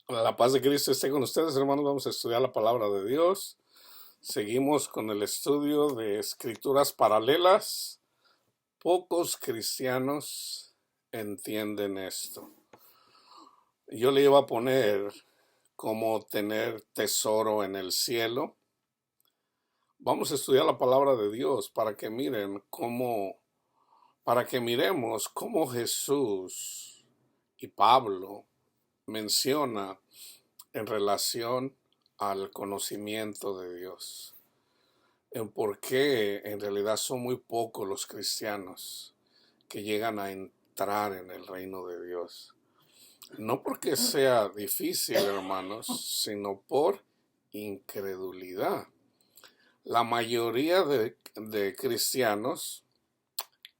La paz de Cristo esté con ustedes, hermanos. Vamos a estudiar la palabra de Dios. Seguimos con el estudio de escrituras paralelas. Pocos cristianos entienden esto. Yo le iba a poner cómo tener tesoro en el cielo. Vamos a estudiar la palabra de Dios para que miremos cómo Jesús y Pablo menciona en relación al conocimiento de Dios, en por qué en realidad son muy pocos los cristianos que llegan a entrar en el reino de Dios. No porque sea difícil, hermanos, sino por incredulidad. La mayoría de cristianos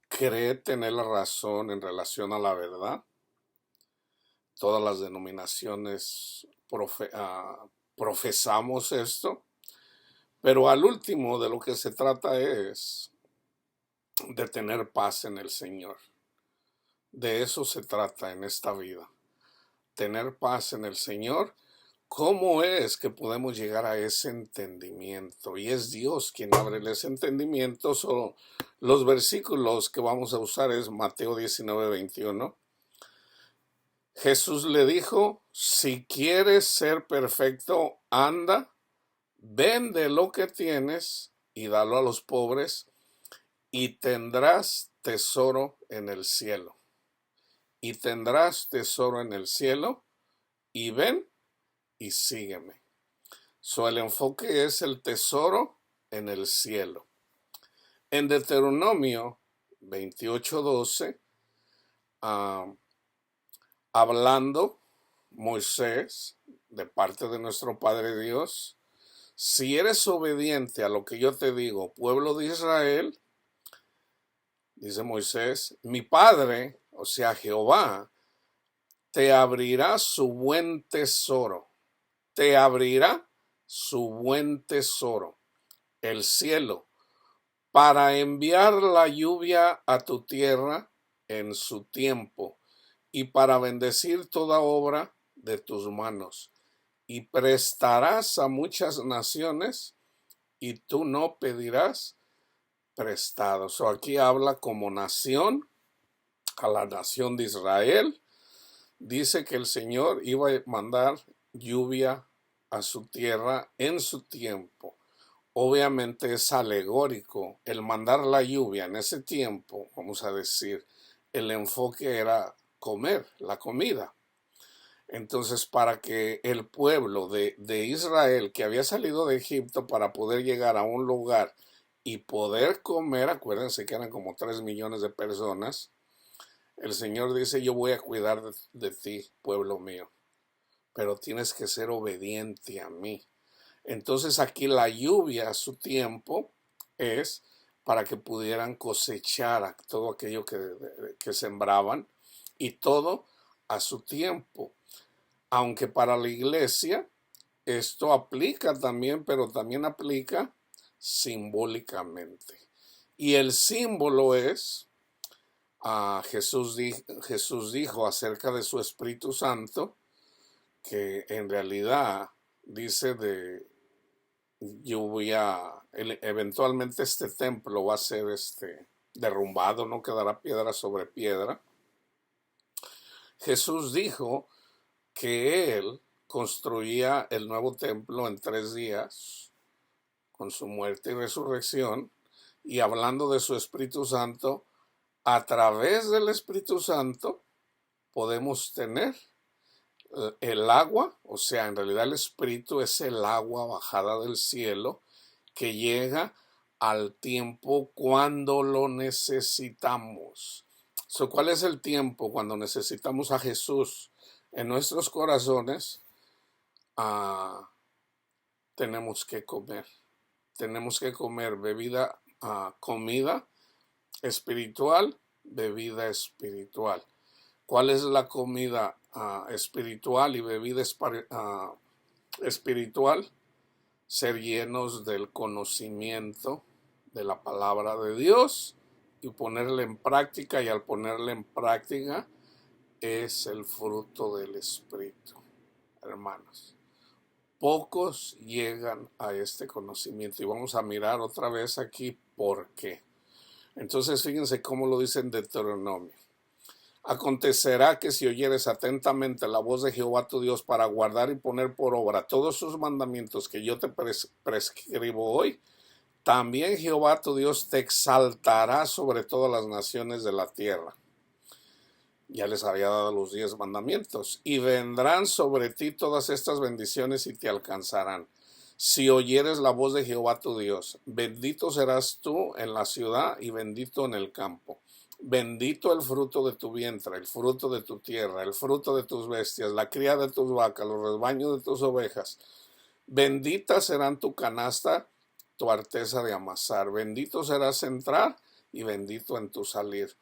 cree tener la razón en relación a la verdad. Todas las denominaciones profesamos esto. Pero al último de lo que se trata es de tener paz en el Señor. De eso se trata en esta vida. Tener paz en el Señor. ¿Cómo es que podemos llegar a ese entendimiento? Y es Dios quien abre ese entendimiento. Los versículos que vamos a usar es Mateo 19:21. Jesús le dijo, si quieres ser perfecto, anda, vende lo que tienes y dalo a los pobres y tendrás tesoro en el cielo. Y tendrás tesoro en el cielo y ven y sígueme. El enfoque es el tesoro en el cielo. En Deuteronomio 28:12, hablando Moisés de parte de nuestro Padre Dios, si eres obediente a lo que yo te digo, pueblo de Israel, dice Moisés, mi Padre, o sea Jehová, te abrirá su buen tesoro. Te abrirá su buen tesoro, el cielo, para enviar la lluvia a tu tierra en su tiempo y para bendecir toda obra de tus manos. Y prestarás a muchas naciones y tú no pedirás prestado. Aquí habla como nación, a la nación de Israel. Dice que el Señor iba a mandar lluvia a su tierra en su tiempo. Obviamente es alegórico el mandar la lluvia en ese tiempo, vamos a decir, el enfoque era comer, la comida. Entonces, para que el pueblo de Israel que había salido de Egipto para poder llegar a un lugar y poder comer, acuérdense que eran como 3 millones de personas, el Señor dice, yo voy a cuidar de ti, pueblo mío, pero tienes que ser obediente a mí. Entonces aquí la lluvia a su tiempo es para que pudieran cosechar todo aquello que sembraban y todo a su tiempo. Aunque para la iglesia esto aplica también, pero también aplica simbólicamente. Y el símbolo es Jesús dijo acerca de su Espíritu Santo, que en realidad dice eventualmente este templo va a ser derrumbado, no quedará piedra sobre piedra. Jesús dijo que él construía el nuevo templo en 3 días, con su muerte y resurrección, y hablando de su Espíritu Santo, a través del Espíritu Santo podemos tener el agua, o sea, en realidad el Espíritu es el agua bajada del cielo que llega al tiempo cuando lo necesitamos. ¿Cuál es el tiempo cuando necesitamos a Jesús en nuestros corazones? Tenemos que comer. Tenemos que comer comida espiritual, bebida espiritual. ¿Cuál es la comida espiritual y bebida espiritual? Ser llenos del conocimiento de la palabra de Dios y ponerla en práctica, y al ponerla en práctica es el fruto del Espíritu. hermanos. Pocos llegan a este conocimiento y vamos a mirar otra vez aquí por qué. Entonces fíjense cómo lo dice en Deuteronomio. Acontecerá que si oyeres atentamente la voz de Jehová tu Dios para guardar y poner por obra todos sus mandamientos que yo te prescribo hoy, también Jehová tu Dios te exaltará sobre todas las naciones de la tierra. Ya les había dado los 10 mandamientos. Y vendrán sobre ti todas estas bendiciones y te alcanzarán. Si oyeres la voz de Jehová tu Dios, bendito serás tú en la ciudad y bendito en el campo. Bendito el fruto de tu vientre, el fruto de tu tierra, el fruto de tus bestias, la cría de tus vacas, los rebaños de tus ovejas. Bendita serán tu canasta, tu arteza de amasar. Bendito serás entrar y bendito en tu salir.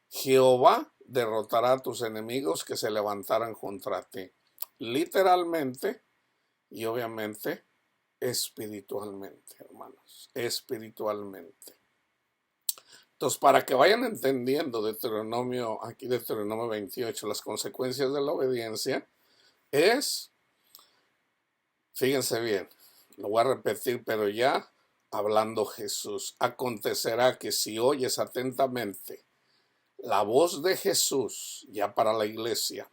Jehová derrotará a tus enemigos que se levantaran contra ti. Literalmente y obviamente espiritualmente, hermanos. Espiritualmente. Entonces, para que vayan entendiendo aquí Deuteronomio 28, las consecuencias de la obediencia es, fíjense bien, lo voy a repetir, pero ya hablando Jesús. Acontecerá que si oyes atentamente la voz de Jesús, ya para la iglesia,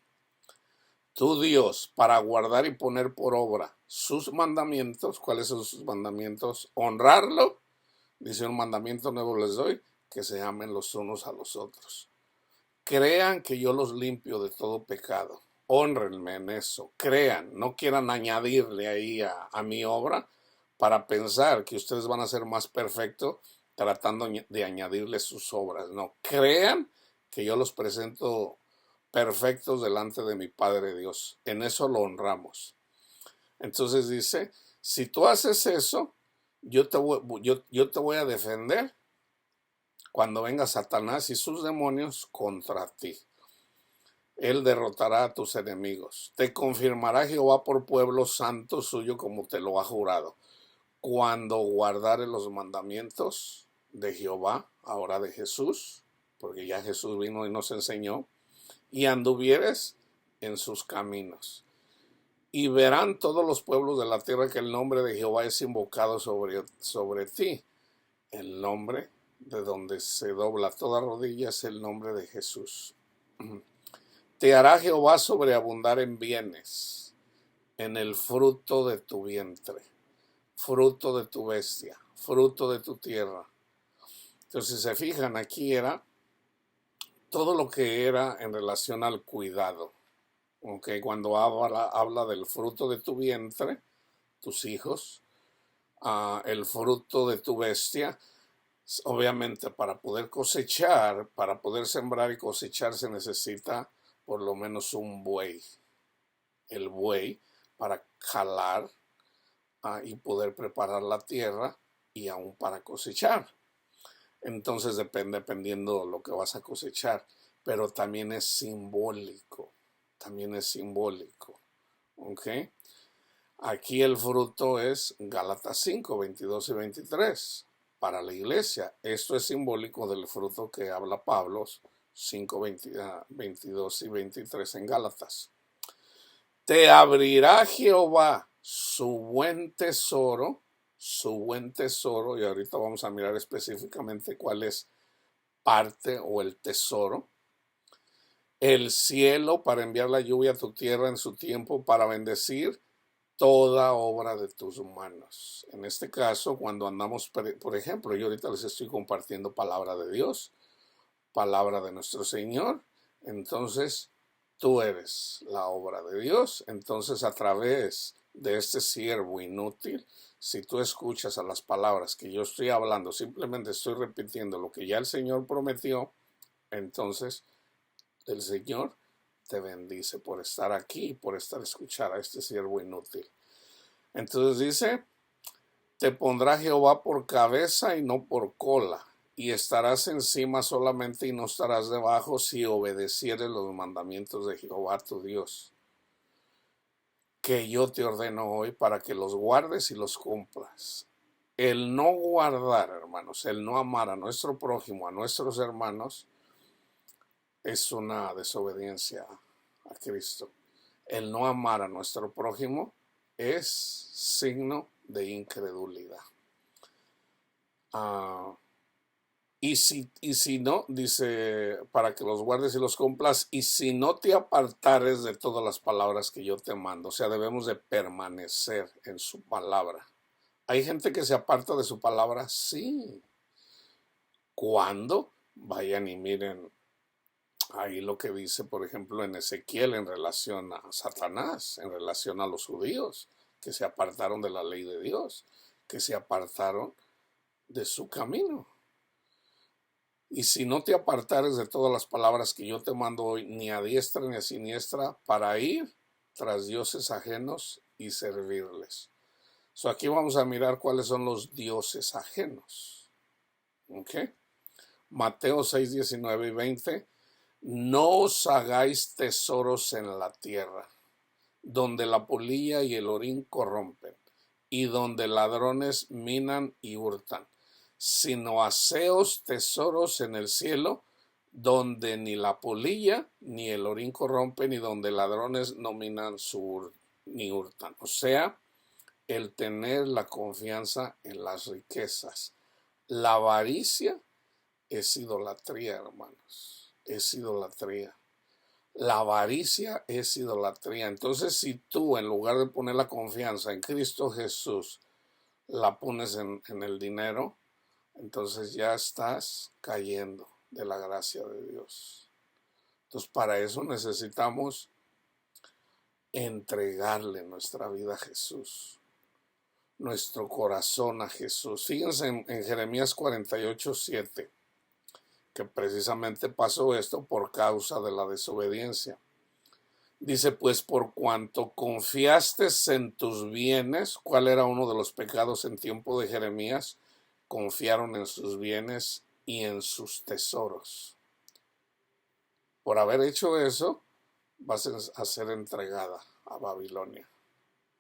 tu Dios, para guardar y poner por obra sus mandamientos. ¿Cuáles son sus mandamientos? Honrarlo. Dice: un mandamiento nuevo les doy, que se amen los unos a los otros. Crean que yo los limpio de todo pecado. Hónrenme en eso. Crean, no quieran añadirle ahí a mi obra para pensar que ustedes van a ser más perfectos tratando de añadirle sus obras. No, crean que yo los presento perfectos delante de mi Padre Dios. En eso lo honramos. Entonces dice: si tú haces eso, yo te voy a defender cuando venga Satanás y sus demonios contra ti. Él derrotará a tus enemigos. Te confirmará Jehová por pueblo santo suyo, como te lo ha jurado, cuando guardares los mandamientos de Jehová, ahora de Jesús, porque ya Jesús vino y nos enseñó, y anduvieres en sus caminos. Y verán todos los pueblos de la tierra que el nombre de Jehová es invocado sobre ti. El nombre de donde se dobla toda rodilla es el nombre de Jesús. Te hará Jehová sobreabundar en bienes, en el fruto de tu vientre, fruto de tu bestia, fruto de tu tierra. Entonces, si se fijan, aquí era todo lo que era en relación al cuidado. Okay, cuando habla del fruto de tu vientre, tus hijos, el fruto de tu bestia, obviamente para poder cosechar, para poder sembrar y cosechar se necesita por lo menos un buey. El buey para jalar y poder preparar la tierra y aún para cosechar. Entonces dependiendo de lo que vas a cosechar, pero también es simbólico. También es simbólico. ¿Ok? Aquí el fruto es Gálatas 5, 22 y 23 para la iglesia. Esto es simbólico del fruto que habla Pablo 5, 22 y 23 en Gálatas. Te abrirá Jehová su buen tesoro, y ahorita vamos a mirar específicamente cuál es parte o el tesoro. El cielo para enviar la lluvia a tu tierra en su tiempo, para bendecir toda obra de tus manos. En este caso, cuando andamos, por ejemplo, yo ahorita les estoy compartiendo palabra de Dios, palabra de nuestro Señor. Entonces, tú eres la obra de Dios. Entonces, a través de este siervo inútil, si tú escuchas a las palabras que yo estoy hablando, simplemente estoy repitiendo lo que ya el Señor prometió, entonces el Señor te bendice por estar aquí, por escuchar a este siervo inútil. Entonces dice: te pondrá Jehová por cabeza y no por cola, y estarás encima solamente y no estarás debajo, si obedecieres los mandamientos de Jehová tu Dios, que yo te ordeno hoy, para que los guardes y los cumplas. El no guardar, hermanos, el no amar a nuestro prójimo, a nuestros hermanos, es una desobediencia a Cristo. el no amar a nuestro prójimo es signo de incredulidad. Y si no, dice, para que los guardes y los cumplas, y si no te apartares de todas las palabras que yo te mando, o sea, debemos de permanecer en su palabra. ¿Hay gente que se aparta de su palabra? Sí. ¿Cuándo? Vayan y miren ahí lo que dice, por ejemplo, en Ezequiel en relación a Satanás, en relación a los judíos, que se apartaron de la ley de Dios, que se apartaron de su camino. Y si no te apartares de todas las palabras que yo te mando hoy, ni a diestra ni a siniestra, para ir tras dioses ajenos y servirles. Aquí vamos a mirar cuáles son los dioses ajenos. ¿Ok? Mateo 6, 19 y 20. No os hagáis tesoros en la tierra, donde la polilla y el orín corrompen, y donde ladrones minan y hurtan, sino haceos tesoros en el cielo, donde ni la polilla ni el orín corrompen, y donde ladrones no minan ni hurtan. O sea, el tener la confianza en las riquezas. La avaricia es idolatría, hermanos. Es idolatría. La avaricia es idolatría. Entonces, si tú, en lugar de poner la confianza en Cristo Jesús, la pones en el dinero, entonces ya estás cayendo de la gracia de Dios. Entonces, para eso necesitamos entregarle nuestra vida a Jesús, nuestro corazón a Jesús. Fíjense en Jeremías 48, 7, que precisamente pasó esto por causa de la desobediencia. Dice, pues por cuanto confiaste en tus bienes. ¿Cuál era uno de los pecados en tiempo de Jeremías? Confiaron en sus bienes y en sus tesoros. Por haber hecho eso, vas a ser entregada a Babilonia,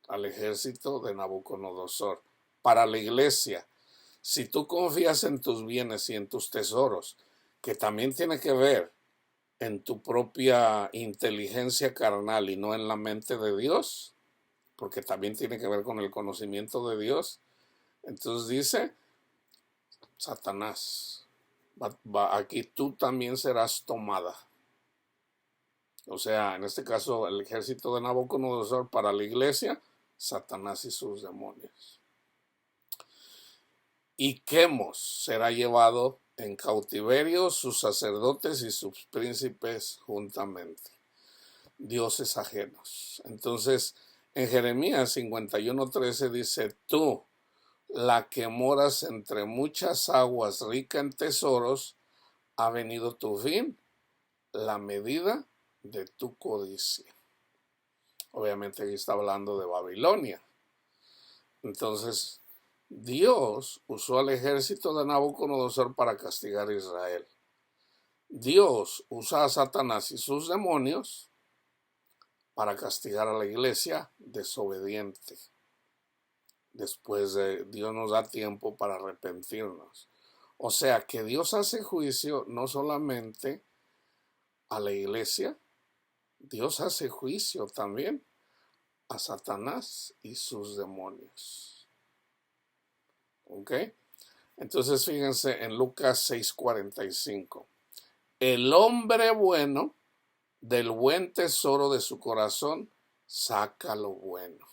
al ejército de Nabucodonosor. Para la iglesia, si tú confías en tus bienes y en tus tesoros, que también tiene que ver en tu propia inteligencia carnal y no en la mente de Dios, porque también tiene que ver con el conocimiento de Dios, entonces dice, Satanás, aquí tú también serás tomada. O sea, en este caso, el ejército de Nabucodonosor para la iglesia, Satanás y sus demonios. Y Quemos será llevado en cautiverio, sus sacerdotes y sus príncipes juntamente. Dioses ajenos. Entonces, en Jeremías 51:13 dice, tú, la que moras entre muchas aguas, rica en tesoros, ha venido tu fin, la medida de tu codicia. Obviamente aquí está hablando de Babilonia. Entonces, Dios usó al ejército de Nabucodonosor para castigar a Israel. Dios usa a Satanás y sus demonios para castigar a la iglesia desobediente. Después Dios nos da tiempo para arrepentirnos. O sea que Dios hace juicio no solamente a la iglesia, Dios hace juicio también a Satanás y sus demonios. ¿Ok? Entonces fíjense en Lucas 6:45. El hombre bueno del buen tesoro de su corazón saca lo bueno.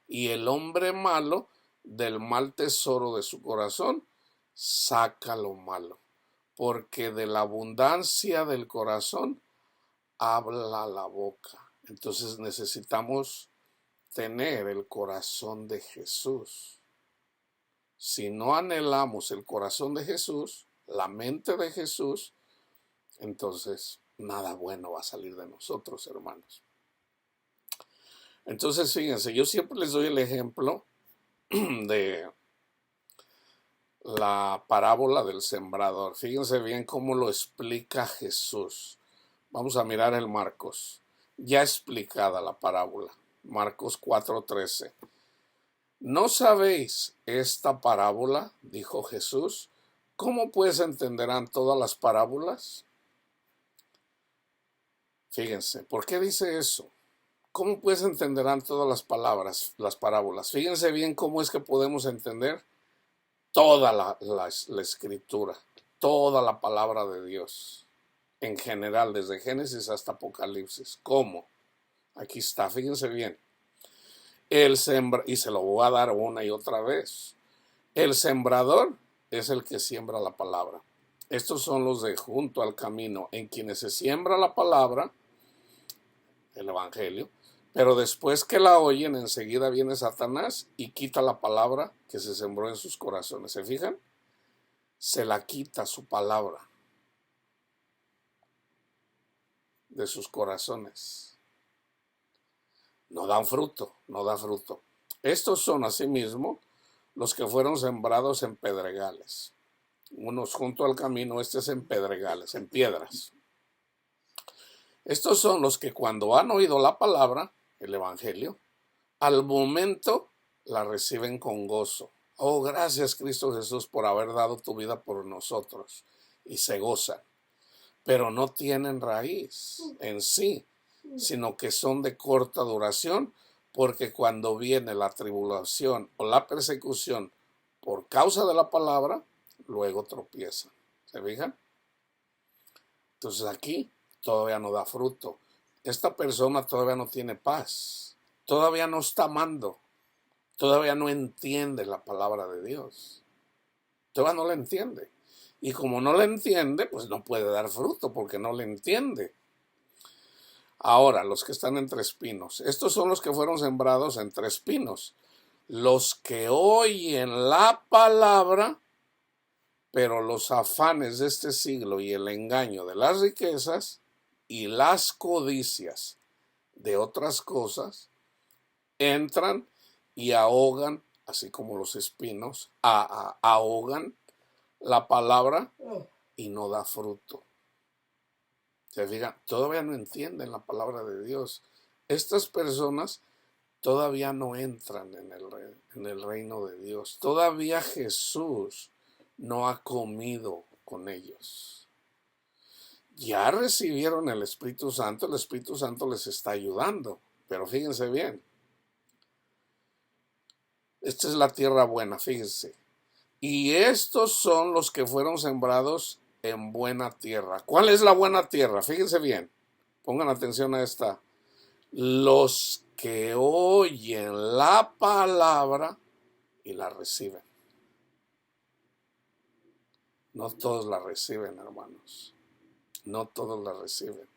Y el hombre malo del mal tesoro de su corazón saca lo malo. Porque de la abundancia del corazón habla la boca. Entonces necesitamos tener el corazón de Jesús. Si no anhelamos el corazón de Jesús, la mente de Jesús, entonces nada bueno va a salir de nosotros, hermanos. Entonces, fíjense, yo siempre les doy el ejemplo de la parábola del sembrador. Fíjense bien cómo lo explica Jesús. Vamos a mirar el Marcos. Ya explicada la parábola. Marcos 4:13. ¿No sabéis esta parábola? Dijo Jesús. ¿Cómo pues entenderán todas las parábolas? Fíjense, ¿por qué dice eso? ¿Cómo pues entenderán todas las palabras, las parábolas? Fíjense bien cómo es que podemos entender toda la escritura, toda la palabra de Dios, en general, desde Génesis hasta Apocalipsis. ¿Cómo? Aquí está, fíjense bien. El sembra, y se lo voy a dar una y otra vez. El sembrador es el que siembra la palabra. Estos son los de junto al camino, en quienes se siembra la palabra, el evangelio, pero después que la oyen, enseguida viene Satanás y quita la palabra que se sembró en sus corazones. ¿Se fijan? Se la quita su palabra de sus corazones. No dan fruto, no da fruto. Estos son asimismo los que fueron sembrados en pedregales. Unos junto al camino, este es en pedregales, en piedras. Estos son los que cuando han oído la palabra, el evangelio, al momento la reciben con gozo. Oh, gracias Cristo Jesús por haber dado tu vida por nosotros. Y se gozan. Pero no tienen raíz en sí, sino que son de corta duración, porque cuando viene la tribulación o la persecución por causa de la palabra, luego tropiezan. ¿Se fijan? Entonces aquí todavía no da fruto. Esta persona todavía no tiene paz, todavía no está amando, todavía no entiende la palabra de Dios, todavía no la entiende. Y como no la entiende, pues no puede dar fruto porque no la entiende. Ahora, los que están entre espinos, estos son los que fueron sembrados entre espinos, los que oyen la palabra, pero los afanes de este siglo y el engaño de las riquezas y las codicias de otras cosas entran y ahogan, así como los espinos, ahogan la palabra y no da fruto. Se fijan, todavía no entienden la palabra de Dios. Estas personas todavía no entran en el reino de Dios. Todavía Jesús no ha comido con ellos. Ya recibieron el Espíritu Santo les está ayudando. Pero fíjense bien, esta es la tierra buena, fíjense. Y estos son los que fueron sembrados en buena tierra. ¿Cuál es la buena tierra? Fíjense bien, pongan atención a esta. Los que oyen la palabra y la reciben. No todos la reciben, hermanos. No todos la reciben.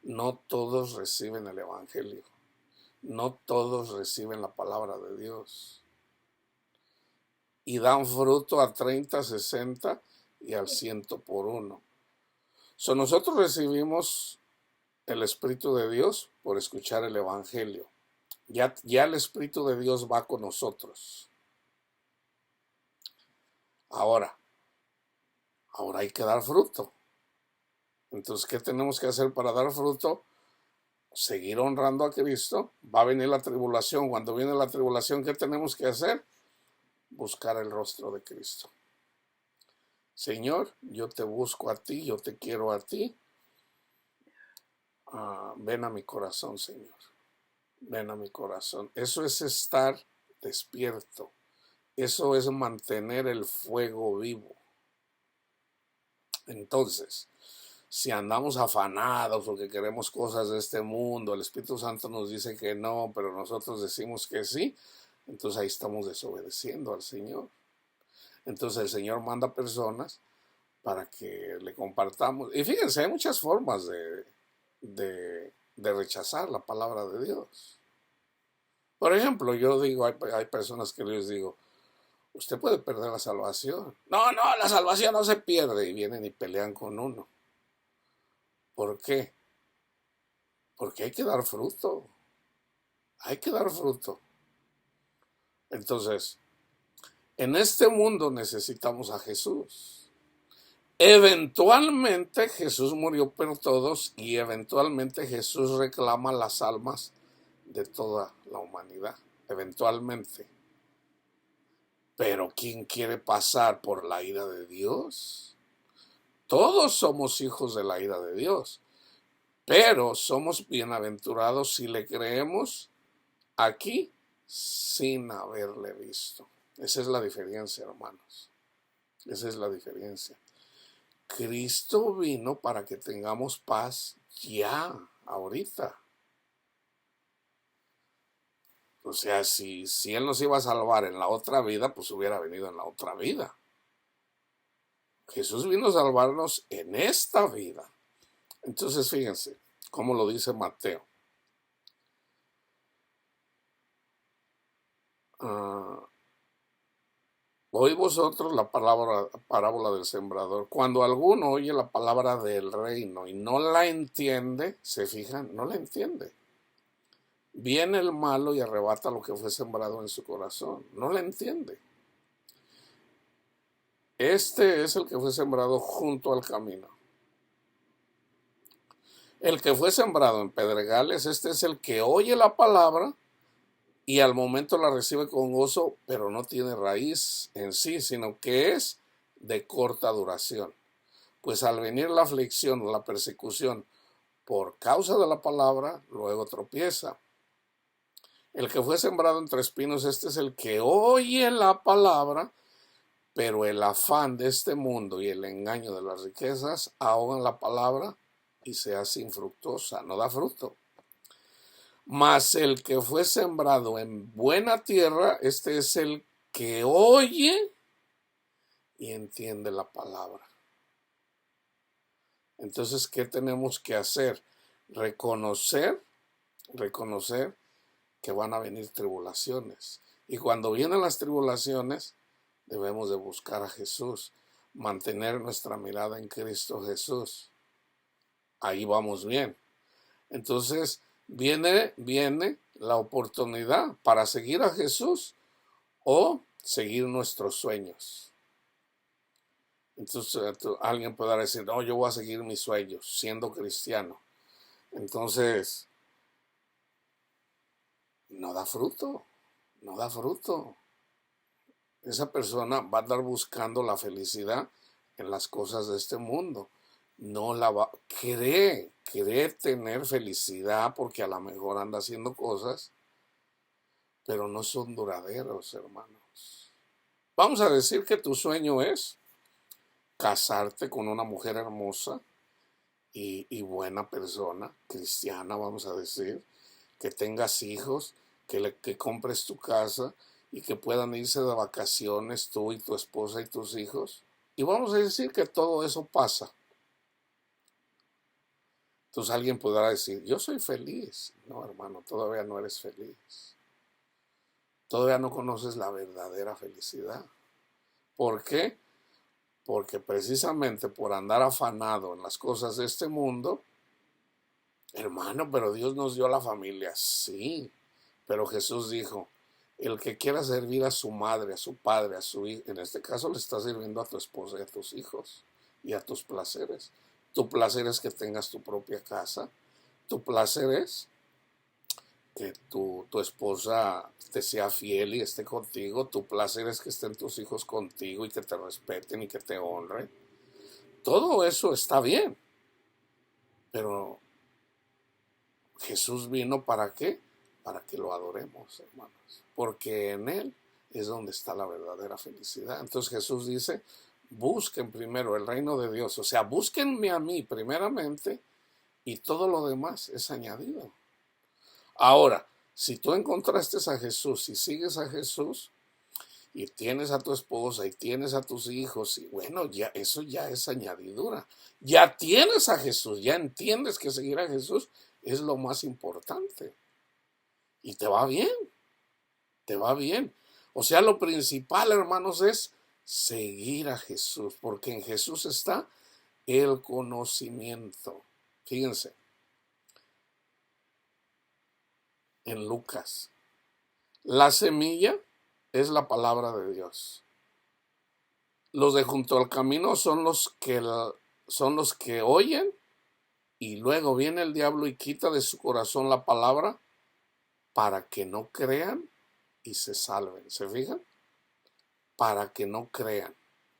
No todos reciben el evangelio. No todos reciben la palabra de Dios. Y dan fruto a 30, 60 y al 100 por uno. Nosotros recibimos el Espíritu de Dios por escuchar el evangelio. Ya el Espíritu de Dios va con nosotros. Ahora hay que dar fruto. Entonces, ¿qué tenemos que hacer para dar fruto? Seguir honrando a Cristo. Va a venir la tribulación. Cuando viene la tribulación, ¿qué tenemos que hacer? Buscar el rostro de Cristo. Señor, yo te busco a ti, yo te quiero a ti. Ven a mi corazón, Señor. Ven a mi corazón. Eso es estar despierto. Eso es mantener el fuego vivo. Entonces, si andamos afanados o que queremos cosas de este mundo, el Espíritu Santo nos dice que no, pero nosotros decimos que sí, entonces ahí estamos desobedeciendo al Señor. Entonces el Señor manda personas para que le compartamos. Y fíjense, hay muchas formas de rechazar la palabra de Dios. Por ejemplo, yo digo, hay personas que les digo, usted puede perder la salvación. No, la salvación no se pierde. Y vienen y pelean con uno. ¿Por qué? Porque hay que dar fruto. Hay que dar fruto. Entonces, en este mundo necesitamos a Jesús. Eventualmente Jesús murió por todos y eventualmente Jesús reclama las almas de toda la humanidad. Eventualmente. Pero ¿quién quiere pasar por la ira de Dios? Todos somos hijos de la ira de Dios. Pero somos bienaventurados si le creemos aquí sin haberle visto. Esa es la diferencia, hermanos. Esa es la diferencia. Cristo vino para que tengamos paz ya, ahorita. O sea, si Él nos iba a salvar en la otra vida, pues hubiera venido en la otra vida. Jesús vino a salvarnos en esta vida. Entonces, fíjense cómo lo dice Mateo. Oí vosotros la parábola del sembrador. Cuando alguno oye la palabra del reino y no la entiende, se fijan, no la entiende. Viene el malo y arrebata lo que fue sembrado en su corazón. No la entiende. Este es el que fue sembrado junto al camino. El que fue sembrado en pedregales, este es el que oye la palabra y al momento la recibe con gozo, pero no tiene raíz en sí, sino que es de corta duración. Pues al venir la aflicción o la persecución por causa de la palabra, luego tropieza. El que fue sembrado entre espinos, este es el que oye la palabra, pero el afán de este mundo y el engaño de las riquezas ahogan la palabra y se hace infructuosa, no da fruto. Mas el que fue sembrado en buena tierra, este es el que oye y entiende la palabra. Entonces, ¿qué tenemos que hacer? Reconocer que van a venir tribulaciones. Y cuando vienen las tribulaciones, debemos de buscar a Jesús, mantener nuestra mirada en Cristo Jesús. Ahí vamos bien. Entonces, viene la oportunidad para seguir a Jesús o seguir nuestros sueños. Entonces, alguien podrá decir, no, yo voy a seguir mis sueños siendo cristiano. Entonces, no da fruto, no da fruto. Esa persona va a andar buscando la felicidad en las cosas de este mundo. No la va, cree tener felicidad porque a lo mejor anda haciendo cosas, pero no son duraderos, hermanos. Vamos a decir que tu sueño es casarte con una mujer hermosa y buena persona, cristiana, vamos a decir, que tengas hijos, que compres tu casa y que puedan irse de vacaciones tú y tu esposa y tus hijos. Y vamos a decir que todo eso pasa. Entonces alguien podrá decir, yo soy feliz. No, hermano, todavía no eres feliz. Todavía no conoces la verdadera felicidad. ¿Por qué? Porque precisamente por andar afanado en las cosas de este mundo, hermano, pero Dios nos dio la familia. Sí, pero Jesús dijo, el que quiera servir a su madre, a su padre, a su hijo, en este caso le está sirviendo a tu esposa y a tus hijos y a tus placeres. Tu placer es que tengas tu propia casa. Tu placer es que tu esposa te sea fiel y esté contigo. Tu placer es que estén tus hijos contigo y que te respeten y que te honren. Todo eso está bien. Pero Jesús vino ¿para qué? Para que lo adoremos, hermanos. Porque en Él es donde está la verdadera felicidad. Entonces Jesús dice, busquen primero el reino de Dios. O sea, búsquenme a mí primeramente y todo lo demás es añadido. Ahora, si tú encontraste a Jesús y sigues a Jesús y tienes a tu esposa y tienes a tus hijos, y bueno, ya eso ya es añadidura. Ya tienes a Jesús, ya entiendes que seguir a Jesús es lo más importante. Y te va bien, te va bien. O sea, lo principal, hermanos, es seguir a Jesús, porque en Jesús está el conocimiento. Fíjense, en Lucas, la semilla es la palabra de Dios. Los de junto al camino son los que oyen y luego viene el diablo y quita de su corazón la palabra para que no crean y se salven. ¿Se fijan? Para que no crean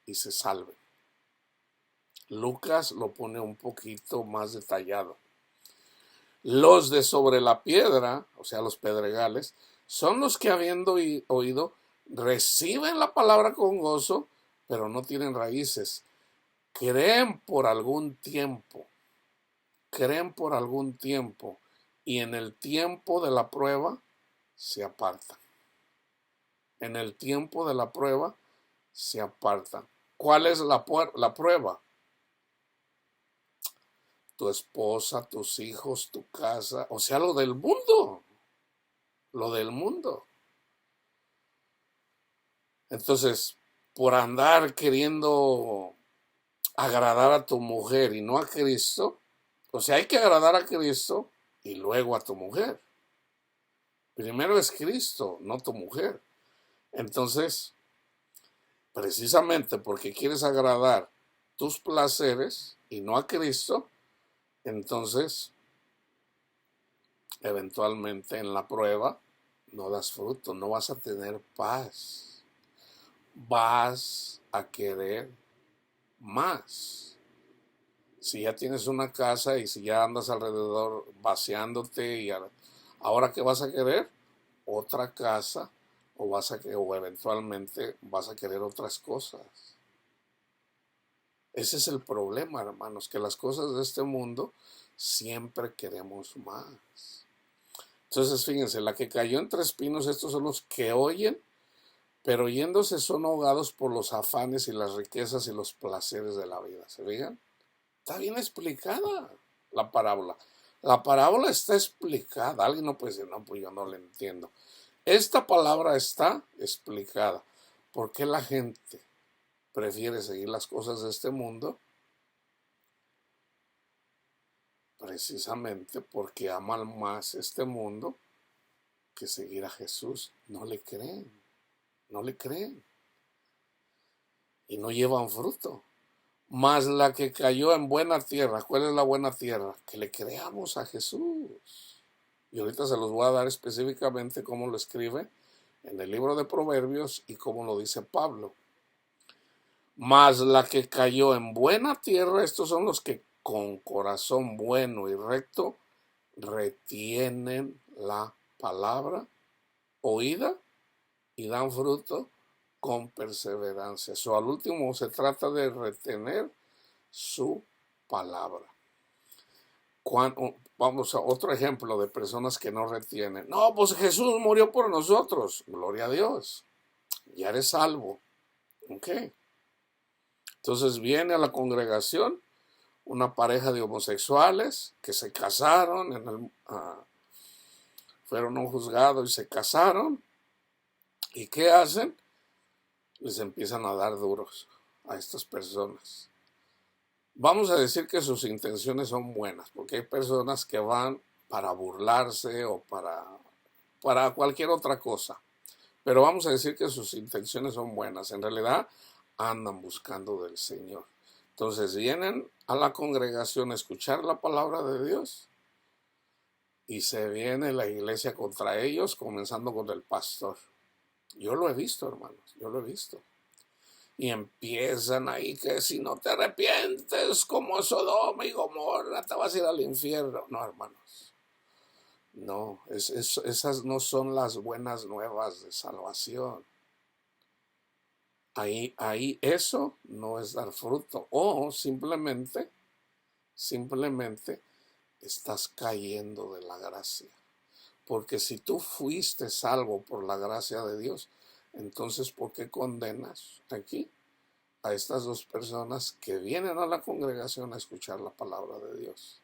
y se salven. Lucas lo pone un poquito más detallado. Los de sobre la piedra, o sea, los pedregales, son los que habiendo oído, reciben la palabra con gozo, pero no tienen raíces. Creen por algún tiempo, creen por algún tiempo, y en el tiempo de la prueba se apartan. En el tiempo de la prueba se apartan. ¿Cuál es la prueba? Tu esposa, tus hijos, tu casa, o sea, lo del mundo, lo del mundo. Entonces, por andar queriendo agradar a tu mujer y no a Cristo, o sea, hay que agradar a Cristo y luego a tu mujer. Primero es Cristo, no tu mujer. Entonces, precisamente porque quieres agradar tus placeres y no a Cristo, entonces, eventualmente en la prueba, no das fruto, no vas a tener paz. Vas a querer más. Si ya tienes una casa y si ya andas alrededor vaciándote y ahora qué vas a querer, otra casa o eventualmente vas a querer otras cosas. Ese es el problema, hermanos, que las cosas de este mundo siempre queremos más. Entonces, fíjense, la que cayó entre espinos, estos son los que oyen, pero yéndose son ahogados por los afanes y las riquezas y los placeres de la vida. ¿Se fijan? Está bien explicada la parábola. La parábola está explicada. Alguien no puede decir, no, pues yo no la entiendo. Esta palabra está explicada. ¿Por qué la gente prefiere seguir las cosas de este mundo? Precisamente porque aman más este mundo que seguir a Jesús. No le creen. No le creen. Y no llevan fruto. Mas la que cayó en buena tierra, ¿cuál es la buena tierra? Que le creamos a Jesús. Y ahorita se los voy a dar específicamente cómo lo escribe en el libro de Proverbios y cómo lo dice Pablo. Mas la que cayó en buena tierra, estos son los que con corazón bueno y recto retienen la palabra oída y dan fruto con perseverancia. Al último se trata de retener su palabra. Vamos a otro ejemplo de personas que no retienen. No, pues Jesús murió por nosotros. Gloria a Dios. Ya eres salvo. Ok. Entonces viene a la congregación una pareja de homosexuales que se casaron, fueron a un juzgado y se casaron. ¿Y qué hacen? Les empiezan a dar duros a estas personas. Vamos a decir que sus intenciones son buenas, porque hay personas que van para burlarse o para cualquier otra cosa. Pero vamos a decir que sus intenciones son buenas. En realidad andan buscando del Señor. Entonces vienen a la congregación a escuchar la palabra de Dios y se viene la iglesia contra ellos, comenzando con el pastor. Yo lo he visto, hermanos, yo lo he visto. Y empiezan ahí que si no te arrepientes como Sodoma y Gomorra te vas a ir al infierno. No, hermanos. No, esas no son las buenas nuevas de salvación. Ahí eso no es dar fruto. O simplemente estás cayendo de la gracia. Porque si tú fuiste salvo por la gracia de Dios, entonces ¿por qué condenas aquí a estas dos personas que vienen a la congregación a escuchar la palabra de Dios?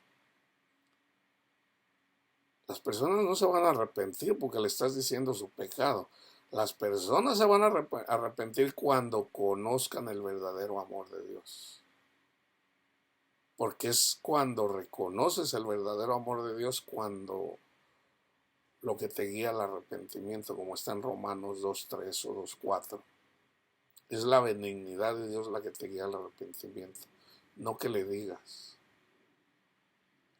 Las personas no se van a arrepentir porque le estás diciendo su pecado. Las personas se van a arrepentir cuando conozcan el verdadero amor de Dios. Porque es cuando reconoces el verdadero amor de Dios cuando lo que te guía al arrepentimiento, como está en Romanos 2:3 o 2:4. Es la benignidad de Dios la que te guía al arrepentimiento, no que le digas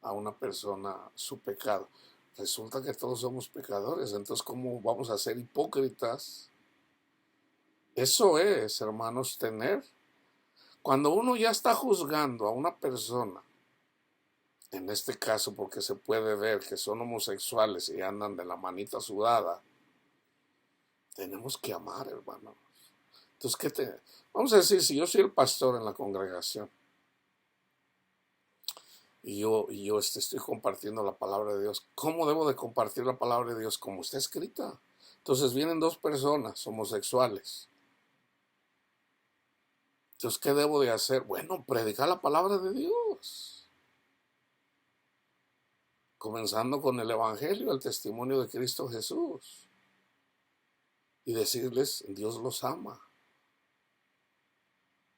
a una persona su pecado. Resulta que todos somos pecadores, entonces ¿cómo vamos a ser hipócritas? Eso es, hermanos, cuando uno ya está juzgando a una persona en este caso porque se puede ver que son homosexuales y andan de la manita sudada, tenemos que amar, hermano. Entonces, vamos a decir, si yo soy el pastor en la congregación y yo estoy compartiendo la palabra de Dios, ¿cómo debo de compartir la palabra de Dios? Como está escrita. Entonces vienen dos personas homosexuales. Entonces, ¿qué debo de hacer? Bueno, predicar la palabra de Dios. Comenzando con el Evangelio, el testimonio de Cristo Jesús. Y decirles, Dios los ama.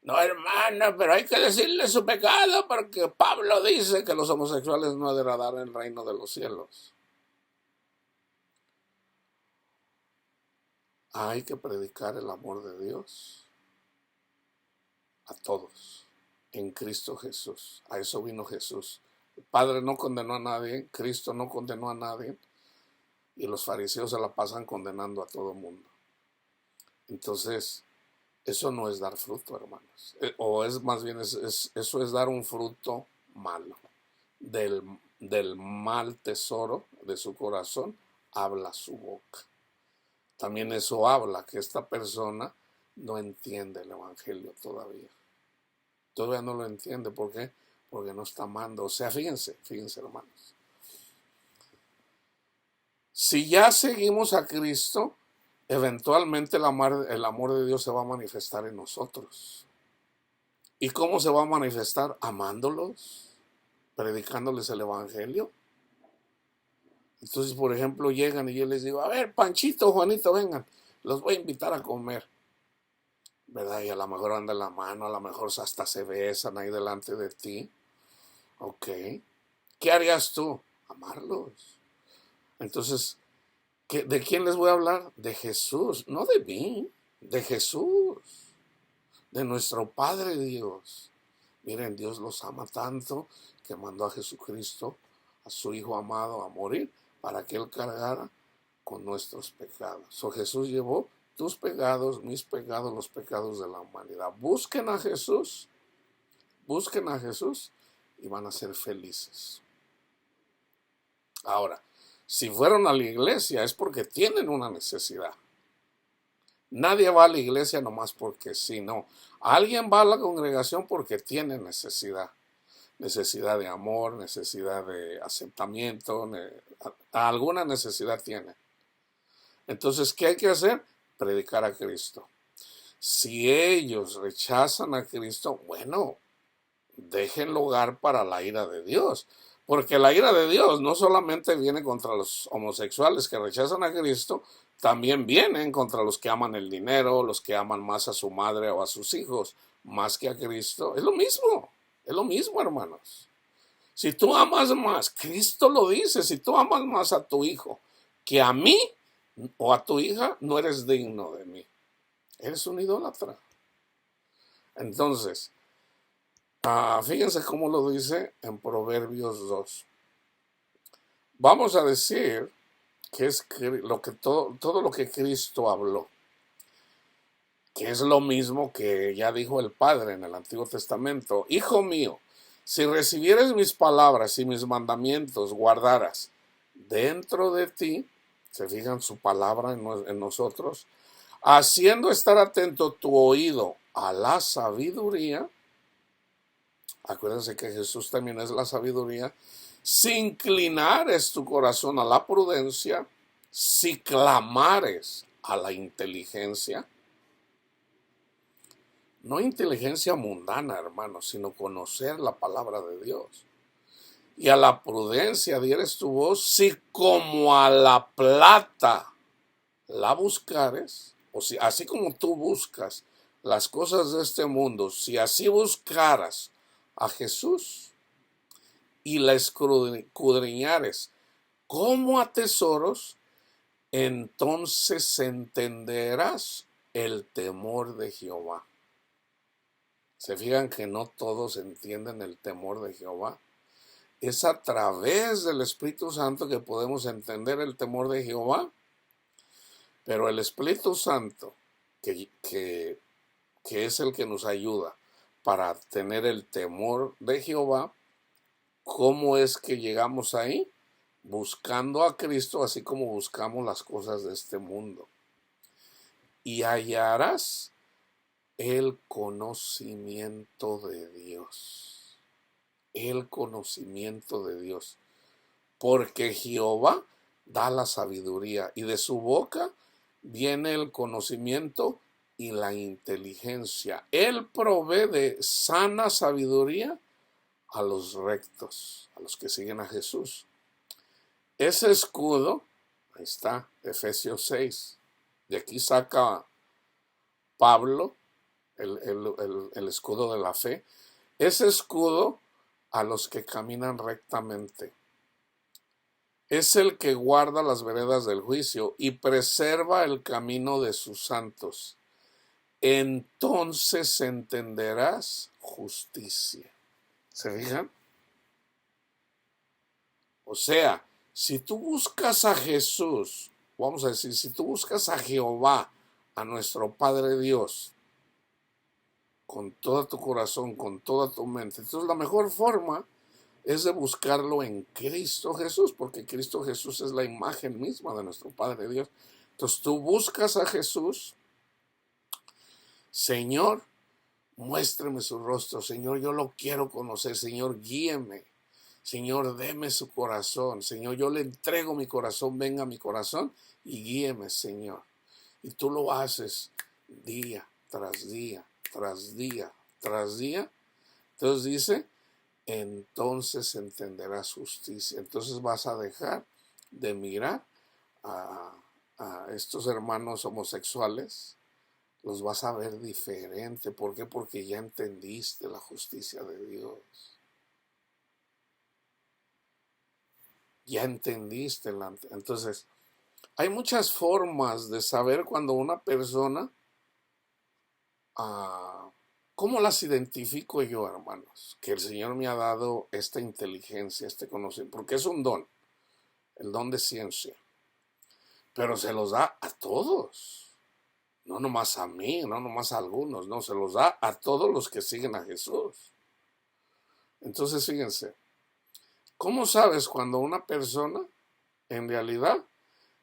No, hermano, pero hay que decirle su pecado porque Pablo dice que los homosexuales no heredarán el reino de los cielos. Hay que predicar el amor de Dios a todos en Cristo Jesús. A eso vino Jesús. El Padre no condenó a nadie, Cristo no condenó a nadie y los fariseos se la pasan condenando a todo el mundo. Entonces, eso no es dar fruto, hermanos. O es más bien, eso es dar un fruto malo. Del mal tesoro de su corazón habla su boca. También eso habla que esta persona no entiende el Evangelio todavía. Todavía no lo entiende. ¿Por qué? Porque no está amando. O sea, fíjense hermanos. Si ya seguimos a Cristo, eventualmente el amor de Dios se va a manifestar en nosotros. ¿Y cómo se va a manifestar? Amándolos, predicándoles el Evangelio. Entonces, por ejemplo, llegan y yo les digo, a ver, Panchito, Juanito, vengan, los voy a invitar a comer. ¿Verdad? Y a lo mejor andan la mano, a lo mejor hasta se besan ahí delante de ti. Ok. ¿Qué harías tú? Amarlos. Entonces, ¿de quién les voy a hablar? De Jesús, no de mí, de Jesús, de nuestro Padre Dios. Miren, Dios los ama tanto que mandó a Jesucristo, a su Hijo amado, a morir para que Él cargara con nuestros pecados. Jesús llevó tus pecados, mis pecados, los pecados de la humanidad. Busquen a Jesús y van a ser felices. Ahora, si fueron a la iglesia es porque tienen una necesidad. Nadie va a la iglesia nomás porque sí, no. Alguien va a la congregación porque tiene necesidad. Necesidad de amor, necesidad de aceptamiento, alguna necesidad tiene. Entonces, ¿qué hay que hacer? Predicar a Cristo. Si ellos rechazan a Cristo, bueno, dejen lugar para la ira de Dios. Porque la ira de Dios no solamente viene contra los homosexuales que rechazan a Cristo, también vienen contra los que aman el dinero, los que aman más a su madre o a sus hijos, más que a Cristo. Es lo mismo, hermanos. Si tú amas más, Cristo lo dice, si tú amas más a tu hijo que a mí o a tu hija, no eres digno de mí. Eres un idólatra. Entonces, fíjense cómo lo dice en Proverbios 2. Vamos a decir que es todo lo que Cristo habló, que es lo mismo que ya dijo el Padre en el Antiguo Testamento. Hijo mío, si recibieres mis palabras y mis mandamientos guardaras dentro de ti, se fijan su palabra en nosotros, haciendo estar atento tu oído a la sabiduría. Acuérdense que Jesús también es la sabiduría. Si inclinares tu corazón a la prudencia, si clamares a la inteligencia, no inteligencia mundana, hermano, sino conocer la palabra de Dios. Y a la prudencia dieres tu voz, si como a la plata la buscares, o si así como tú buscas las cosas de este mundo, si así buscaras a Jesús y la escudriñares como a tesoros, entonces entenderás el temor de Jehová. ¿Se fijan que no todos entienden el temor de Jehová? Es a través del Espíritu Santo que podemos entender el temor de Jehová, pero el Espíritu Santo, que es el que nos ayuda para tener el temor de Jehová, ¿Cómo es que llegamos ahí? Buscando a Cristo, así como buscamos las cosas de este mundo. Y hallarás el conocimiento de Dios. El conocimiento de Dios. Porque Jehová da la sabiduría y de su boca viene el conocimiento y la inteligencia. Él provee de sana sabiduría a los rectos, a los que siguen a Jesús. Ese escudo, ahí está, Efesios 6. De aquí saca Pablo el escudo de la fe. Ese escudo a los que caminan rectamente. Es el que guarda las veredas del juicio y preserva el camino de sus santos. Entonces entenderás justicia. ¿Se fijan? O sea, si tú buscas a Jesús, vamos a decir, si tú buscas a Jehová, a nuestro Padre Dios, con todo tu corazón, con toda tu mente, entonces la mejor forma es de buscarlo en Cristo Jesús, porque Cristo Jesús es la imagen misma de nuestro Padre Dios. Entonces tú buscas a Jesús, Señor, muéstrame su rostro, Señor, yo lo quiero conocer, Señor, guíeme, Señor, deme su corazón, Señor, yo le entrego mi corazón, venga a mi corazón y guíeme, Señor. Y tú lo haces día tras día, tras día, tras día. Entonces dice, entonces entenderás justicia. Entonces vas a dejar de mirar a estos hermanos homosexuales, los vas a ver diferente. ¿Por qué? Porque ya entendiste la justicia de Dios. Ya entendiste. Entonces, hay muchas formas de saber cuando una persona, ¿cómo las identifico yo, hermanos? Que el Señor me ha dado esta inteligencia, este conocimiento, porque es un don, el don de ciencia, pero se los da a todos, no nomás a mí, no nomás a algunos, no, se los da a todos los que siguen a Jesús. Entonces, fíjense, ¿cómo sabes cuando una persona en realidad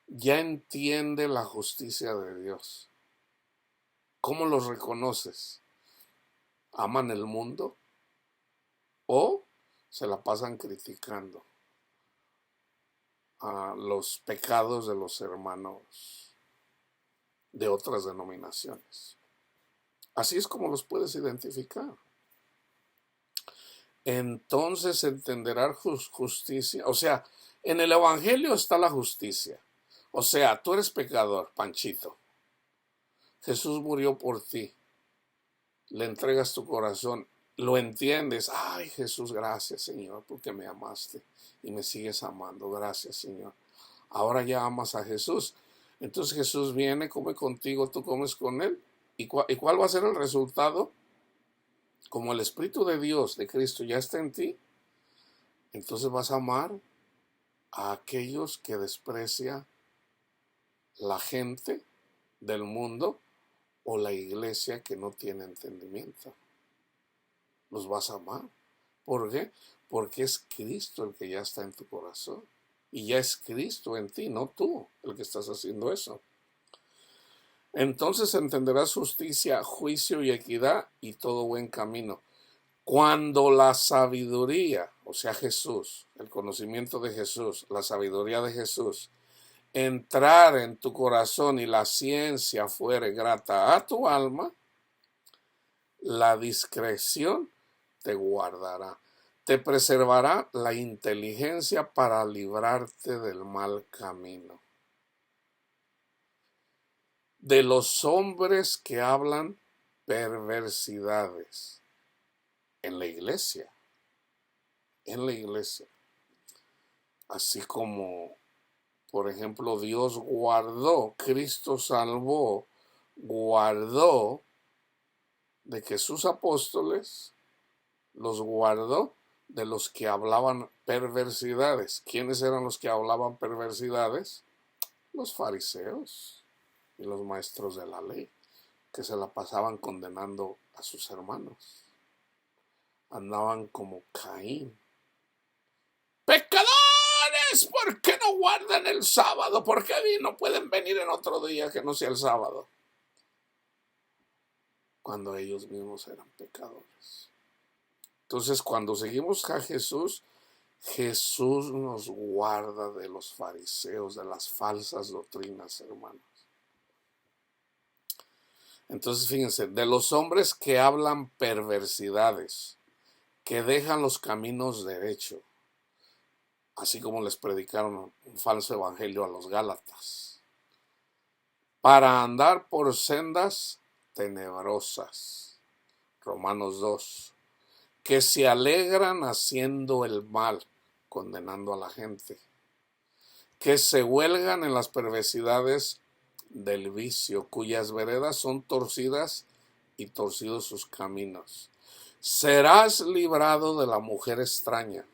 ya entiende la justicia de Dios? ¿Cómo los reconoces? ¿Aman el mundo o se la pasan criticando a los pecados de los hermanos de otras denominaciones? Así es como los puedes identificar. Entonces entenderás justicia. O sea, en el Evangelio está la justicia. O sea, tú eres pecador, Panchito. Jesús murió por ti. Le entregas tu corazón. Lo entiendes. Ay, Jesús, gracias, Señor, porque me amaste y me sigues amando. Gracias, Señor. Ahora ya amas a Jesús. Entonces Jesús viene, come contigo, tú comes con él. ¿Y cuál va a ser el resultado? Como el Espíritu de Dios, de Cristo, ya está en ti, entonces vas a amar a aquellos que desprecia la gente del mundo o la iglesia que no tiene entendimiento. Los vas a amar. ¿Por qué? Porque es Cristo el que ya está en tu corazón. Y ya es Cristo en ti, no tú el que estás haciendo eso. Entonces entenderás justicia, juicio y equidad y todo buen camino. Cuando la sabiduría, o sea Jesús, el conocimiento de Jesús, la sabiduría de Jesús, entrar en tu corazón y la ciencia fuere grata a tu alma, la discreción te guardará, te preservará la inteligencia para librarte del mal camino. De los hombres que hablan perversidades en la iglesia, así como, por ejemplo, Dios guardó, Cristo salvó, guardó de que sus apóstoles los guardó de los que hablaban perversidades. ¿Quiénes eran los que hablaban perversidades? Los fariseos y los maestros de la ley, que se la pasaban condenando a sus hermanos. Andaban como Caín, ustedes por qué no guardan el sábado? ¿Por qué no pueden venir en otro día que no sea el sábado? Cuando ellos mismos eran pecadores. Entonces, cuando seguimos a Jesús, Jesús nos guarda de los fariseos, de las falsas doctrinas, hermanos. Entonces, fíjense, de los hombres que hablan perversidades, que dejan los caminos derechos, así como les predicaron un falso evangelio a los Gálatas, para andar por sendas tenebrosas, Romanos 2, que se alegran haciendo el mal, condenando a la gente, que se huelgan en las perversidades del vicio, cuyas veredas son torcidas y torcidos sus caminos. Serás librado de la mujer extraña,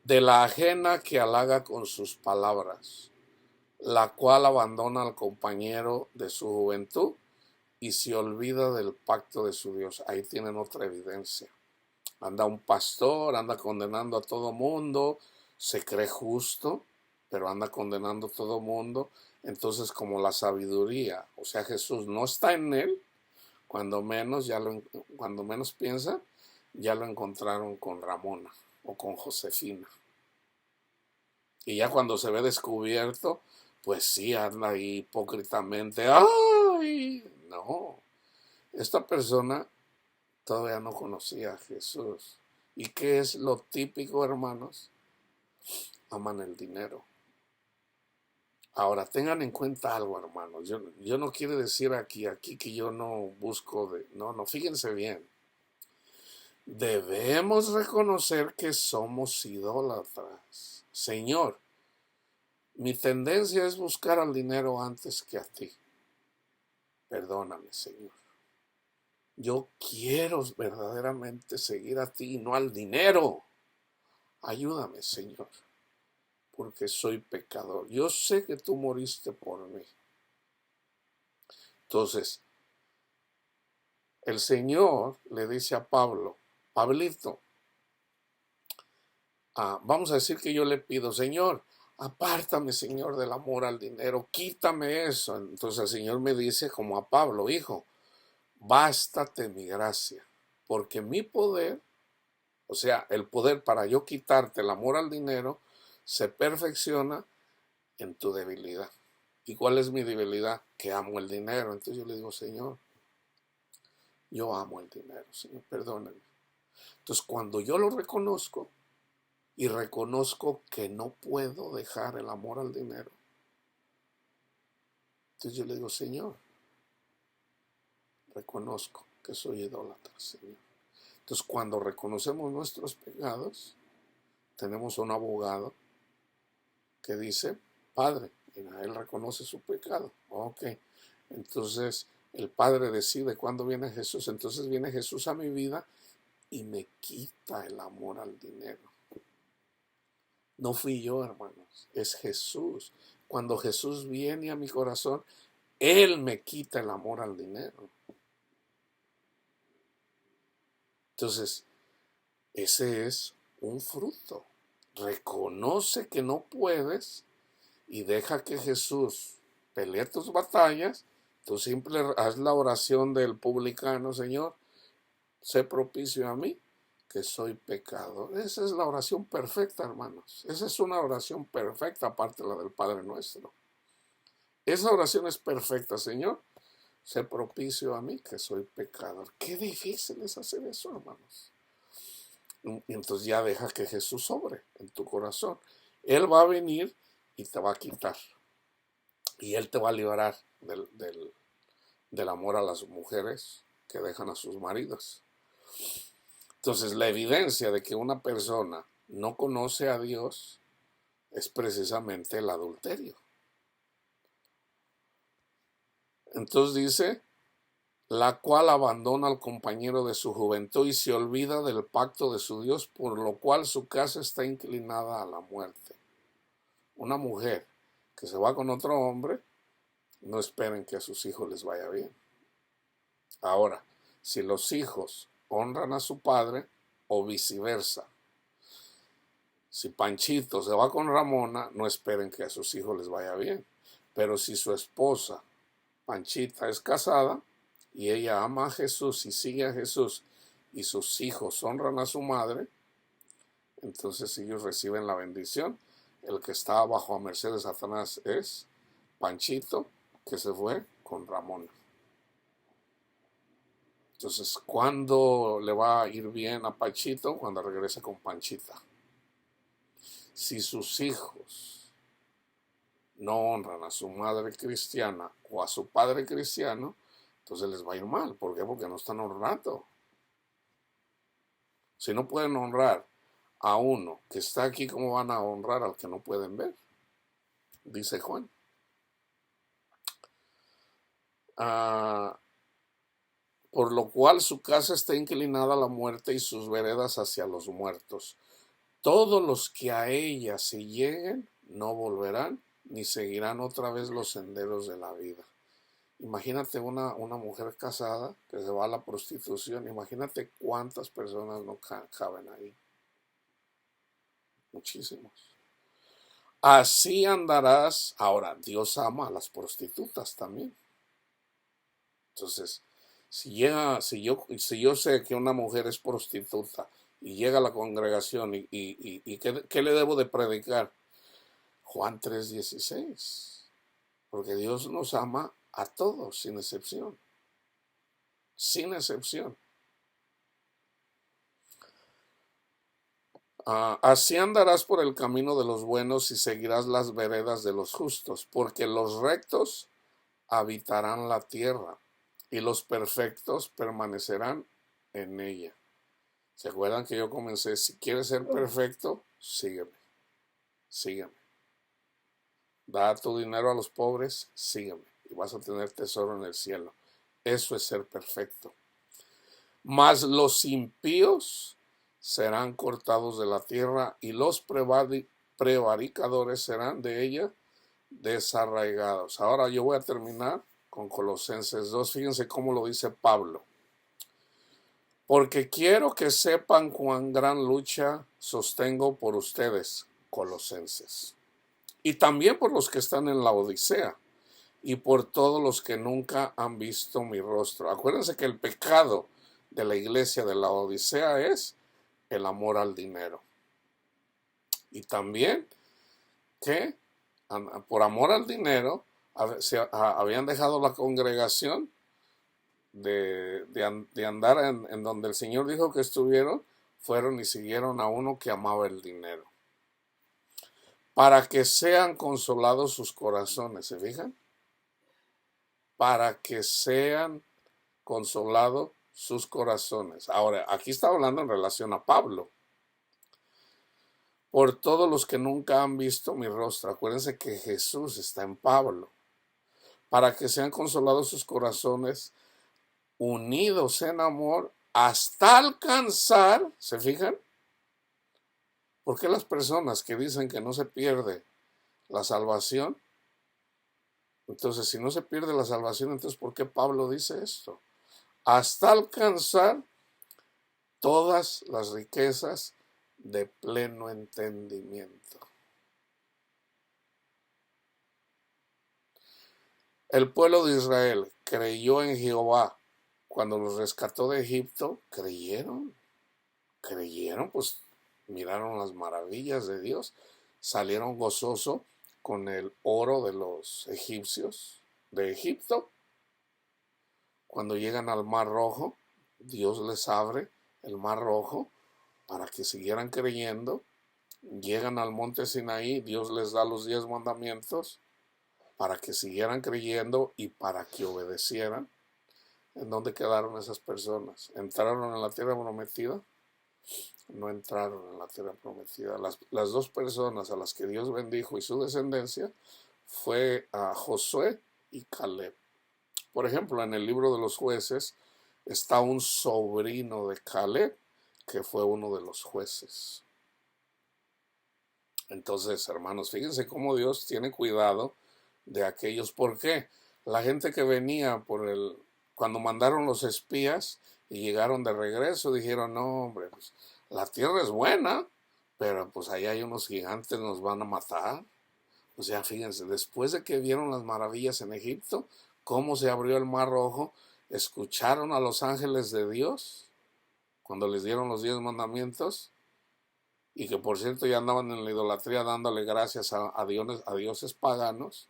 de la ajena que halaga con sus palabras, la cual abandona al compañero de su juventud y se olvida del pacto de su Dios. Ahí tienen otra evidencia. Anda un pastor, anda condenando a todo mundo, se cree justo, pero anda condenando a todo mundo. Entonces, como la sabiduría, o sea, Jesús no está en él, cuando menos piensa, ya lo encontraron con Ramona o con Josefina. Y ya cuando se ve descubierto, pues sí, anda ahí hipócritamente. ¡Ay! No, esta persona todavía no conocía a Jesús. ¿Y qué es lo típico, hermanos? Aman el dinero. Ahora, tengan en cuenta algo, hermanos. Yo no quiero decir aquí que yo no busco no, fíjense bien. Debemos reconocer que somos idólatras. Señor, mi tendencia es buscar al dinero antes que a ti. Perdóname, Señor. Yo quiero verdaderamente seguir a ti y no al dinero. Ayúdame, Señor, porque soy pecador. Yo sé que tú moriste por mí. Entonces, el Señor le dice a Pablo, Pablito, vamos a decir que yo le pido, Señor, apártame, Señor, del amor al dinero, quítame eso. Entonces el Señor me dice como a Pablo, hijo, bástate mi gracia, porque mi poder, o sea, el poder para yo quitarte el amor al dinero, se perfecciona en tu debilidad. ¿Y cuál es mi debilidad? Que amo el dinero. Entonces yo le digo, Señor, yo amo el dinero, Señor, perdóname. Entonces cuando yo lo reconozco y reconozco que no puedo dejar el amor al dinero, entonces yo le digo, Señor, reconozco que soy idólatra, Señor. Entonces cuando reconocemos nuestros pecados, tenemos un abogado que dice, Padre, y él reconoce su pecado. Ok, entonces el Padre decide cuándo viene Jesús. Entonces viene Jesús a mi vida y me quita el amor al dinero. No fui yo, hermanos, es Jesús. Cuando Jesús viene a mi corazón, Él me quita el amor al dinero. Entonces, ese es un fruto. Reconoce que no puedes y deja que Jesús pelee tus batallas. Tú simple haz la oración del publicano, Señor, sé propicio a mí, que soy pecador. Esa es la oración perfecta, hermanos. Esa es una oración perfecta, aparte de la del Padre Nuestro. Esa oración es perfecta, Señor, sé propicio a mí, que soy pecador. Qué difícil es hacer eso, hermanos. Y entonces ya deja que Jesús sobre en tu corazón. Él va a venir y te va a quitar. Y Él te va a liberar del amor a las mujeres que dejan a sus maridos. Entonces, la evidencia de que una persona no conoce a Dios es precisamente el adulterio. Entonces dice, la cual abandona al compañero de su juventud y se olvida del pacto de su Dios, por lo cual su casa está inclinada a la muerte. Una mujer que se va con otro hombre, no esperen que a sus hijos les vaya bien. Ahora, si los hijos honran a su padre o viceversa, Si Panchito se va con Ramona, no esperen que a sus hijos les vaya bien. Pero si su esposa, Panchita, es casada y ella ama a Jesús y sigue a Jesús y sus hijos honran a su madre, entonces ellos reciben la bendición. El que está bajo a merced de Satanás es Panchito, que se fue con Ramona. Entonces, ¿cuándo le va a ir bien a Panchito? Cuando regrese con Panchita. Si sus hijos no honran a su madre cristiana o a su padre cristiano, entonces les va a ir mal. ¿Por qué? Porque no están honrando. Si no pueden honrar a uno que está aquí, ¿cómo van a honrar al que no pueden ver? Dice Juan. Por lo cual su casa está inclinada a la muerte y sus veredas hacia los muertos. Todos los que a ella se lleguen no volverán ni seguirán otra vez los senderos de la vida. Imagínate una mujer casada que se va a la prostitución. Imagínate cuántas personas no caben ahí. Muchísimos. Así andarás. Ahora, Dios ama a las prostitutas también. Entonces, si yo sé que una mujer es prostituta y llega a la congregación y ¿qué le debo de predicar? Juan 3:16. Porque Dios nos ama a todos, sin excepción. Sin excepción. Así andarás por el camino de los buenos y seguirás las veredas de los justos, porque los rectos habitarán la tierra y los perfectos permanecerán en ella. ¿Se acuerdan que yo comencé? Si quieres ser perfecto, sígueme. Sígueme. Da tu dinero a los pobres, sígueme. Y vas a tener tesoro en el cielo. Eso es ser perfecto. Mas los impíos serán cortados de la tierra y los prevaricadores serán de ella desarraigados. Ahora yo voy a terminar con Colosenses 2. Fíjense cómo lo dice Pablo. Porque quiero que sepan cuán gran lucha sostengo por ustedes, colosenses, y también por los que están en la Odisea, y por todos los que nunca han visto mi rostro. Acuérdense que el pecado de la iglesia de la Odisea es el amor al dinero. Y también que por amor al dinero habían dejado la congregación de andar en donde el Señor dijo que estuvieron, fueron y siguieron a uno que amaba el dinero. Para que sean consolados sus corazones, ¿se fijan? Para que sean consolados sus corazones. Ahora, aquí está hablando en relación a Pablo. Por todos los que nunca han visto mi rostro. Acuérdense que Jesús está en Pablo. Para que sean consolados sus corazones, unidos en amor, hasta alcanzar, ¿se fijan? ¿Por qué las personas que dicen que no se pierde la salvación? Entonces, si no se pierde la salvación, entonces ¿por qué Pablo dice esto? Hasta alcanzar todas las riquezas de pleno entendimiento. El pueblo de Israel creyó en Jehová cuando los rescató de Egipto. Creyeron, pues miraron las maravillas de Dios, salieron gozosos con el oro de los egipcios de Egipto. Cuando llegan al Mar Rojo, Dios les abre el Mar Rojo para que siguieran creyendo. Llegan al monte Sinaí, Dios les da los 10 mandamientos para que siguieran creyendo y para que obedecieran. ¿En dónde quedaron esas personas? ¿Entraron en la tierra prometida? No entraron en la tierra prometida. Las dos personas a las que Dios bendijo y su descendencia fue a Josué y Caleb. Por ejemplo, en el libro de los jueces está un sobrino de Caleb que fue uno de los jueces. Entonces, hermanos, fíjense cómo Dios tiene cuidado de aquellos. ¿Por qué? La gente que venía cuando mandaron los espías y llegaron de regreso, dijeron, no, hombre, pues, la tierra es buena, pero pues ahí hay unos gigantes, nos van a matar. O sea, fíjense, después de que vieron las maravillas en Egipto, cómo se abrió el mar rojo, escucharon a los ángeles de Dios cuando les dieron los 10 mandamientos, y que por cierto ya andaban en la idolatría dándole gracias a dioses paganos.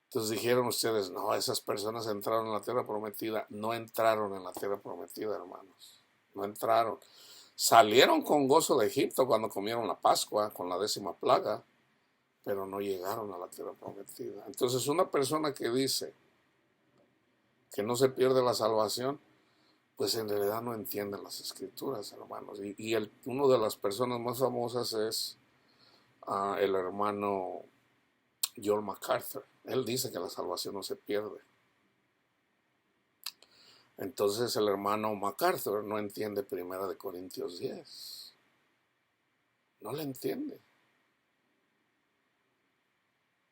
Entonces dijeron ustedes, no, esas personas entraron en la tierra prometida. No entraron en la tierra prometida, hermanos. No entraron. Salieron con gozo de Egipto cuando comieron la Pascua con la 10ª plaga, pero no llegaron a la tierra prometida. Entonces una persona que dice que no se pierde la salvación, pues en realidad no entiende las escrituras, hermanos. Y uno de las personas más famosas es el hermano John MacArthur. Él dice que la salvación no se pierde. Entonces el hermano MacArthur no entiende 1 Corintios 10. No le entiende.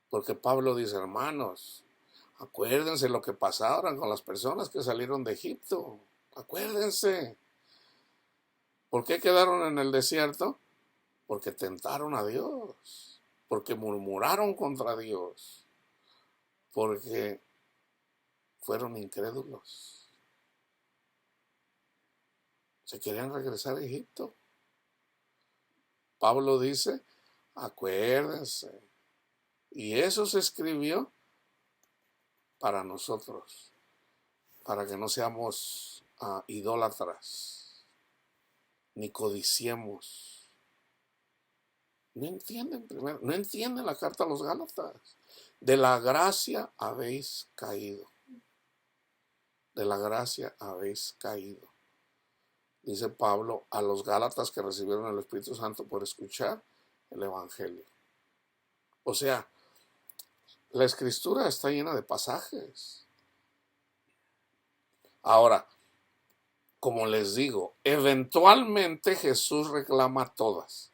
Porque Pablo dice, hermanos, acuérdense lo que pasaron con las personas que salieron de Egipto. Acuérdense. ¿Por qué quedaron en el desierto? Porque tentaron a Dios. Porque murmuraron contra Dios. Porque fueron incrédulos. Se querían regresar a Egipto. Pablo dice, acuérdense. Y eso se escribió para nosotros, para que no seamos idólatras, ni codiciemos. No entienden primero, no entienden la carta a los Gálatas. De la gracia habéis caído. De la gracia habéis caído. Dice Pablo a los Gálatas que recibieron el Espíritu Santo por escuchar el Evangelio. O sea, la Escritura está llena de pasajes. Ahora, como les digo, eventualmente Jesús reclama todas.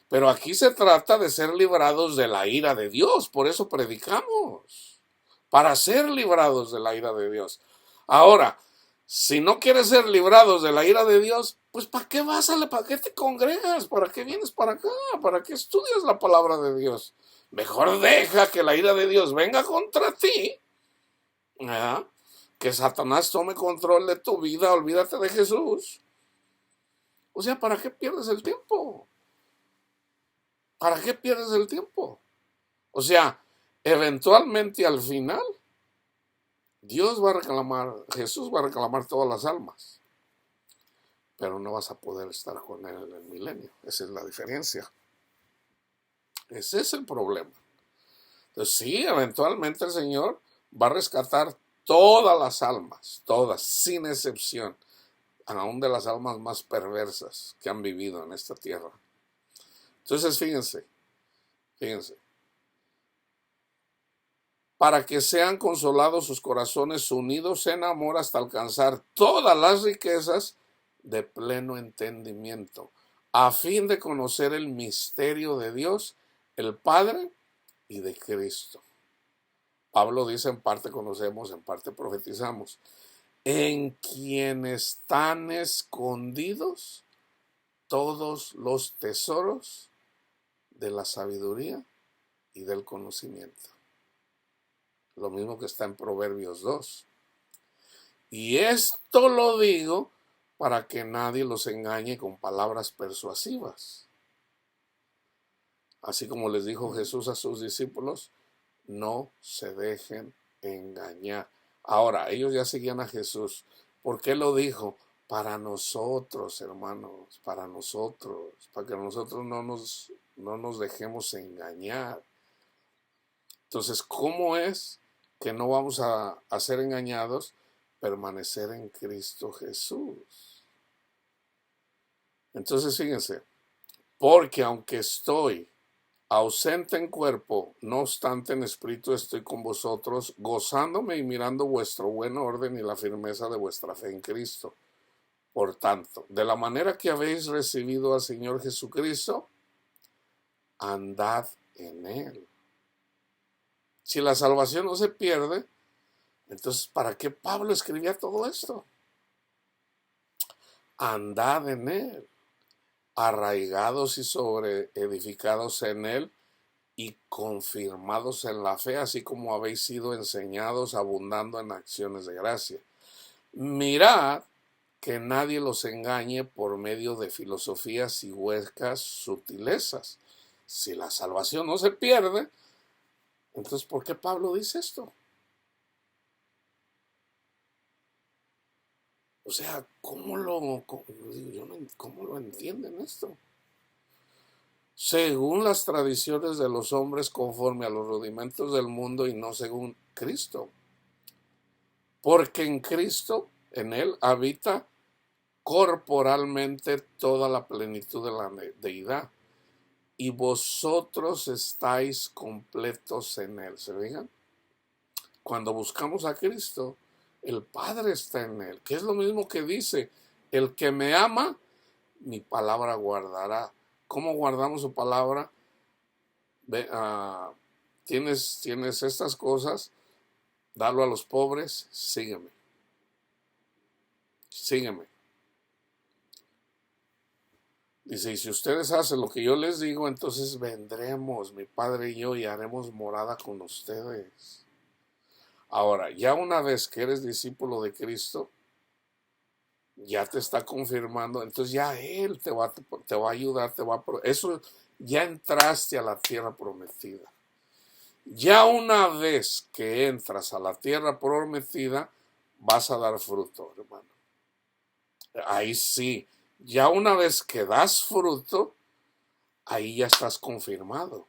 Pero aquí se trata de ser librados de la ira de Dios. Por eso predicamos. Para ser librados de la ira de Dios. Ahora, si no quieres ser librados de la ira de Dios, pues ¿para qué vas para qué te congregas? ¿Para qué vienes para acá? ¿Para qué estudias la palabra de Dios? Mejor deja que la ira de Dios venga contra ti. ¿Eh? Que Satanás tome control de tu vida. Olvídate de Jesús. O sea, ¿para qué pierdes el tiempo? ¿Para qué pierdes el tiempo? O sea, eventualmente al final, Dios va a reclamar, Jesús va a reclamar todas las almas, pero no vas a poder estar con Él en el milenio. Esa es la diferencia. Ese es el problema. Entonces sí, eventualmente el Señor va a rescatar todas las almas, todas, sin excepción, aún de las almas más perversas que han vivido en esta tierra. Entonces fíjense, para que sean consolados sus corazones unidos en amor hasta alcanzar todas las riquezas de pleno entendimiento, a fin de conocer el misterio de Dios, el Padre y de Cristo. Pablo dice, en parte conocemos, en parte profetizamos, en quien están escondidos todos los tesoros de la sabiduría y del conocimiento. Lo mismo que está en Proverbios 2. Y esto lo digo para que nadie los engañe con palabras persuasivas. Así como les dijo Jesús a sus discípulos, no se dejen engañar. Ahora, ellos ya seguían a Jesús. ¿Por qué lo dijo? Para nosotros, hermanos, para nosotros, para que nosotros no nos dejemos engañar. Entonces, ¿cómo es que no vamos a ser engañados? Permanecer en Cristo Jesús. Entonces, fíjense, porque aunque estoy ausente en cuerpo, no obstante en espíritu estoy con vosotros, gozándome y mirando vuestro buen orden y la firmeza de vuestra fe en Cristo. Por tanto, de la manera que habéis recibido al Señor Jesucristo, andad en Él. Si la salvación no se pierde, entonces ¿para qué Pablo escribía todo esto? Andad en Él. arraigados y sobre edificados en él y confirmados en la fe, así como habéis sido enseñados, abundando en acciones de gracia. Mirad que nadie los engañe por medio de filosofías y huecas sutilezas. Si la salvación no se pierde, entonces ¿por qué Pablo dice esto? O sea, ¿cómo lo entienden esto? Según las tradiciones de los hombres, conforme a los rudimentos del mundo y no según Cristo. Porque en Cristo, en él, habita corporalmente toda la plenitud de la deidad. Y vosotros estáis completos en él. ¿Se fijan? Cuando buscamos a Cristo, el Padre está en él, que es lo mismo que dice, el que me ama, mi palabra guardará. ¿Cómo guardamos su palabra? Tienes estas cosas, dalo a los pobres, sígueme. Sígueme. Dice, y si ustedes hacen lo que yo les digo, entonces vendremos, mi Padre y yo, y haremos morada con ustedes. Ahora, ya una vez que eres discípulo de Cristo, ya te está confirmando, entonces ya Él te va a ayudar, eso ya entraste a la tierra prometida. Ya una vez que entras a la tierra prometida, vas a dar fruto, hermano. Ahí sí, ya una vez que das fruto, ahí ya estás confirmado.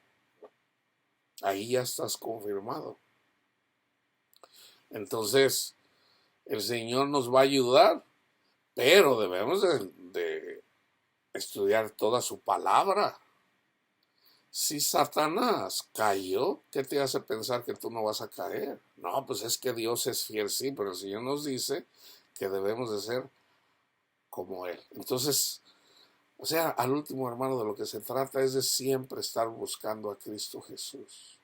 Ahí ya estás confirmado. Entonces, el Señor nos va a ayudar, pero debemos de estudiar toda su palabra. Si Satanás cayó, ¿qué te hace pensar que tú no vas a caer? No, pues es que Dios es fiel, sí, pero el Señor nos dice que debemos de ser como Él. Entonces, o sea, al último, hermano, de lo que se trata es de siempre estar buscando a Cristo Jesús,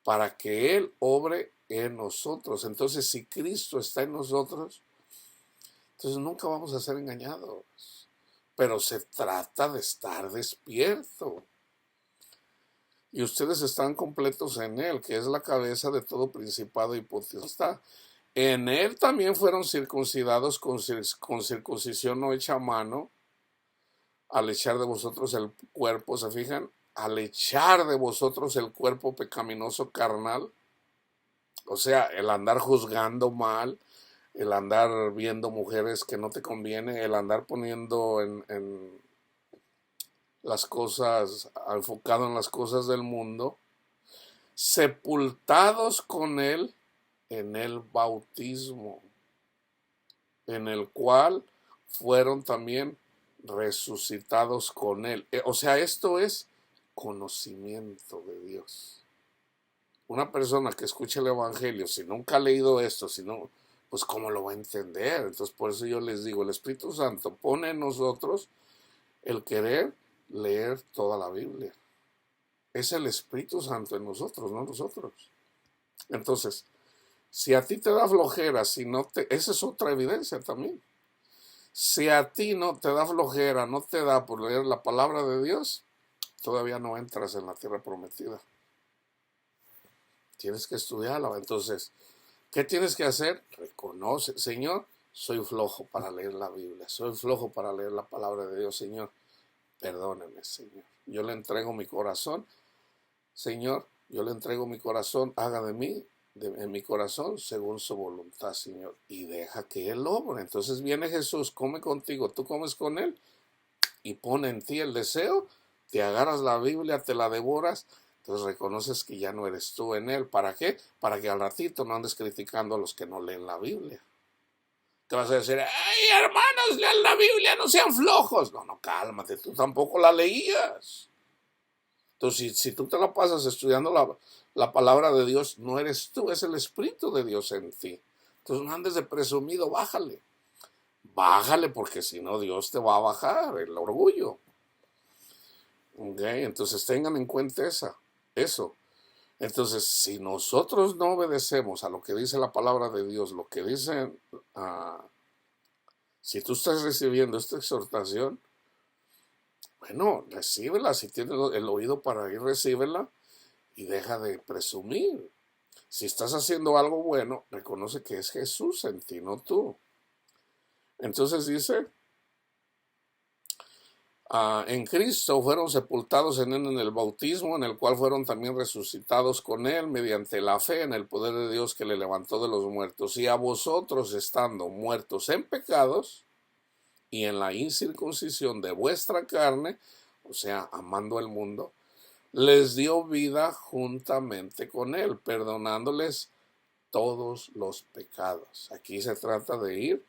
para que Él obre en nosotros. Entonces, si Cristo está en nosotros, entonces nunca vamos a ser engañados. Pero se trata de estar despierto. Y ustedes están completos en Él, que es la cabeza de todo principado y potestad. En Él también fueron circuncidados con circuncisión no hecha a mano, al echar de vosotros el cuerpo, ¿se fijan? Al echar de vosotros el cuerpo pecaminoso carnal, o sea, el andar juzgando mal, el andar viendo mujeres que no te conviene, el andar poniendo en las cosas, enfocado en las cosas del mundo, sepultados con él en el bautismo, en el cual fueron también resucitados con él. O sea, esto es conocimiento de Dios. Una persona que escuche el Evangelio, si nunca ha leído esto, si no, pues ¿cómo lo va a entender? Entonces por eso yo les digo, el Espíritu Santo pone en nosotros el querer leer toda la Biblia. Es el Espíritu Santo en nosotros, no nosotros. Entonces, si a ti te da flojera, esa es otra evidencia también. Si a ti no te da flojera, no te da por leer la palabra de Dios, todavía no entras en la tierra prometida. Tienes que estudiarla. Entonces, ¿qué tienes que hacer? Reconoce, Señor, soy flojo para leer la Biblia, soy flojo para leer la palabra de Dios, Señor. Perdóneme, Señor. Yo le entrego mi corazón. Señor, yo le entrego mi corazón. Haga de mí, en mi corazón, según su voluntad, Señor. Y deja que Él obre. Entonces viene Jesús, come contigo, tú comes con Él y pone en ti el deseo. Te agarras la Biblia, te la devoras. Entonces reconoces que ya no eres tú en Él. ¿Para qué? Para que al ratito no andes criticando a los que no leen la Biblia. Te vas a decir, ay, hermanos, lean la Biblia, no sean flojos. No, cálmate, tú tampoco la leías. Entonces, si tú te la pasas estudiando la palabra de Dios, no eres tú, es el Espíritu de Dios en ti. Entonces, no andes de presumido, bájale. Bájale, porque si no, Dios te va a bajar el orgullo. Entonces, tengan en cuenta eso. Entonces, si nosotros no obedecemos a lo que dice la palabra de Dios, lo que dice, si tú estás recibiendo esta exhortación, Bueno, recíbela, si tienes el oído para ir, recíbela y deja de presumir. Si estás haciendo algo bueno, reconoce que es Jesús en ti, no tú. Entonces dice, en Cristo fueron sepultados en él en el bautismo, en el cual fueron también resucitados con él mediante la fe en el poder de Dios que le levantó de los muertos. Y a vosotros, estando muertos en pecados y en la incircuncisión de vuestra carne, o sea, amando al mundo, les dio vida juntamente con él, perdonándoles todos los pecados. Aquí se trata de ir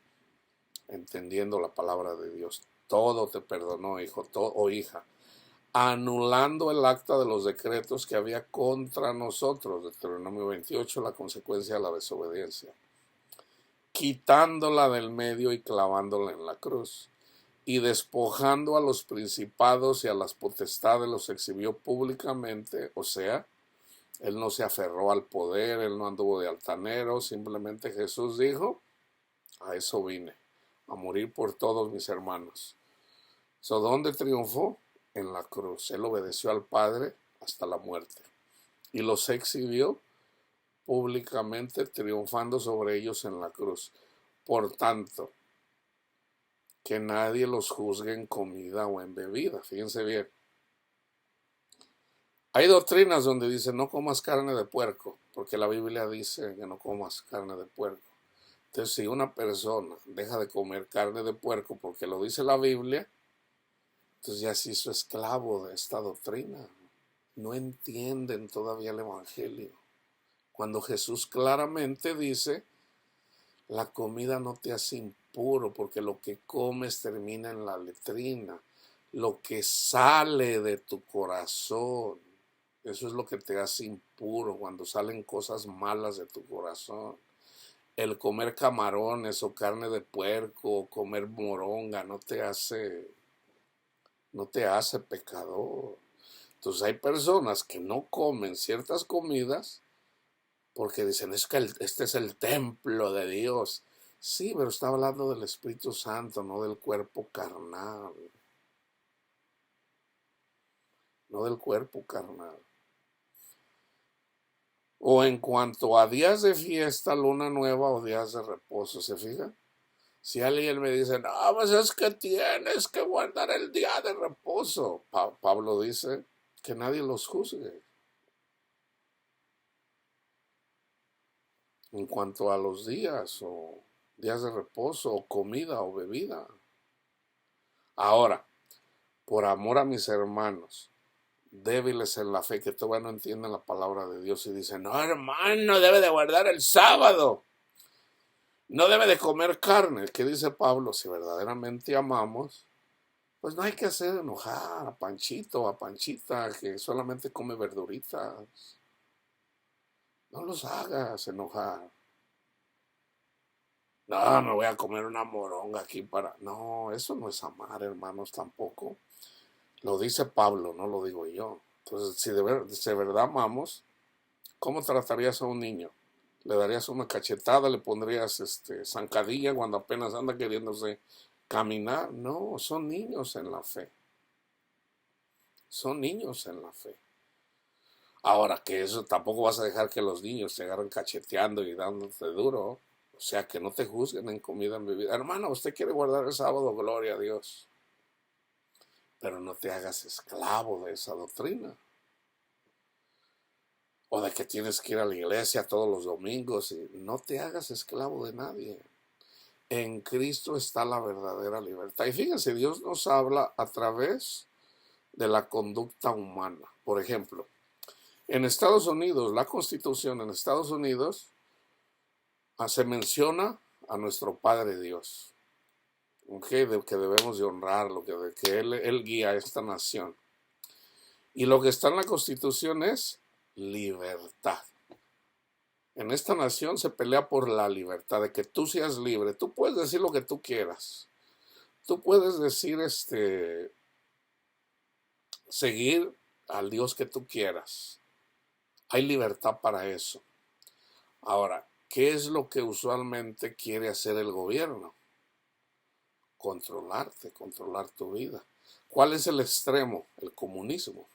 entendiendo la palabra de Dios. Todo te perdonó, hijo o hija, anulando el acta de los decretos que había contra nosotros, Deuteronomio 28, la consecuencia de la desobediencia, quitándola del medio y clavándola en la cruz, y despojando a los principados y a las potestades los exhibió públicamente, o sea, él no se aferró al poder, él no anduvo de altanero, simplemente Jesús dijo, a eso vine, a morir por todos mis hermanos. ¿Dónde triunfó? En la cruz. Él obedeció al Padre hasta la muerte y los exhibió públicamente, triunfando sobre ellos en la cruz. Por tanto, que nadie los juzgue en comida o en bebida. Fíjense bien. Hay doctrinas donde dice no comas carne de puerco, porque la Biblia dice que no comas carne de puerco. Entonces, si una persona deja de comer carne de puerco porque lo dice la Biblia, entonces ya se hizo esclavo de esta doctrina. No entienden todavía el Evangelio. Cuando Jesús claramente dice, la comida no te hace impuro, porque lo que comes termina en la letrina. Lo que sale de tu corazón, eso es lo que te hace impuro, cuando salen cosas malas de tu corazón. El comer camarones o carne de puerco o comer moronga no te hace pecador. Entonces hay personas que no comen ciertas comidas porque dicen, es que este es el templo de Dios. Sí, pero está hablando del Espíritu Santo, no del cuerpo carnal. No del cuerpo carnal. O en cuanto a días de fiesta, luna nueva o días de reposo, ¿se fija? Si alguien me dice, no, pues es que tienes que guardar el día de reposo. Pablo dice que nadie los juzgue. En cuanto a los días o días de reposo o comida o bebida. Ahora, por amor a mis hermanos, débiles en la fe, que todavía no entienden la palabra de Dios y dicen, no hermano, debe de guardar el sábado. No debe de comer carne. ¿Qué dice Pablo? Si verdaderamente amamos, pues no hay que hacer enojar a Panchito o a Panchita que solamente come verduritas. No los hagas enojar. No, me voy a comer una moronga aquí para... No, eso no es amar, hermanos, tampoco. Lo dice Pablo, no lo digo yo. Entonces, si de verdad amamos, ¿cómo tratarías a un niño? ¿Le darías una cachetada? ¿Le pondrías zancadilla cuando apenas anda queriéndose caminar? No, son niños en la fe. Son niños en la fe. Ahora que eso tampoco vas a dejar que los niños se agarren cacheteando y dándote duro. O sea, que no te juzguen en comida, en bebida. Hermano, usted quiere guardar el sábado, gloria a Dios. Pero no te hagas esclavo de esa doctrina. O de que tienes que ir a la iglesia todos los domingos. Y no te hagas esclavo de nadie. En Cristo está la verdadera libertad. Y fíjense, Dios nos habla a través de la conducta humana. Por ejemplo, en Estados Unidos, la Constitución en Estados Unidos se menciona a nuestro Padre Dios, ¿okay? De que debemos de honrarlo, de que él guía a esta nación. Y lo que está en la Constitución es libertad. En esta nación se pelea por la libertad, de que tú seas libre. Tú puedes decir lo que tú quieras. Tú puedes decir, seguir al Dios que tú quieras. Hay libertad para eso. Ahora, ¿qué es lo que usualmente quiere hacer el gobierno? Controlarte, controlar tu vida. ¿Cuál es el extremo? El comunismo.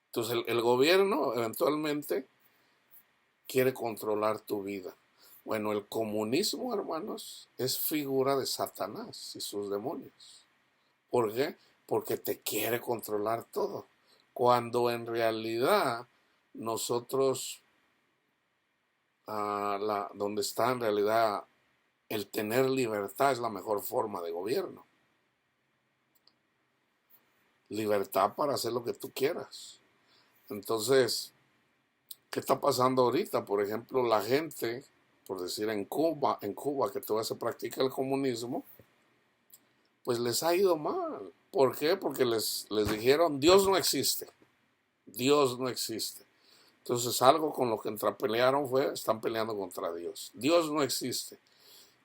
Entonces el gobierno eventualmente quiere controlar tu vida. Bueno, el comunismo, hermanos, es figura de Satanás y sus demonios. ¿Por qué? Porque te quiere controlar todo. Cuando en realidad nosotros, donde está en realidad el tener libertad es la mejor forma de gobierno. Libertad para hacer lo que tú quieras. Entonces, ¿qué está pasando ahorita? Por ejemplo, la gente, por decir en Cuba que todavía se practica el comunismo, pues les ha ido mal. ¿Por qué? Porque les dijeron, Dios no existe. Dios no existe. Entonces algo con lo que pelearon están peleando contra Dios. Dios no existe.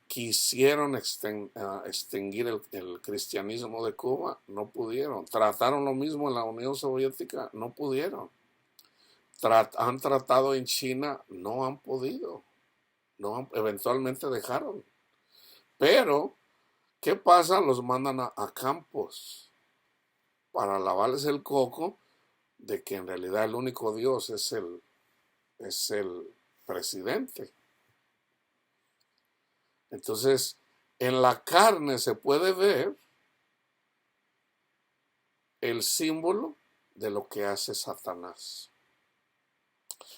Quisieron extinguir el cristianismo de Cuba, no pudieron. Trataron lo mismo en la Unión Soviética, no pudieron. Han tratado en China, no han podido. Eventualmente dejaron. Pero, ¿qué pasa? Los mandan a campos para lavarles el coco de que en realidad el único Dios es el presidente. Entonces, en la carne se puede ver el símbolo de lo que hace Satanás.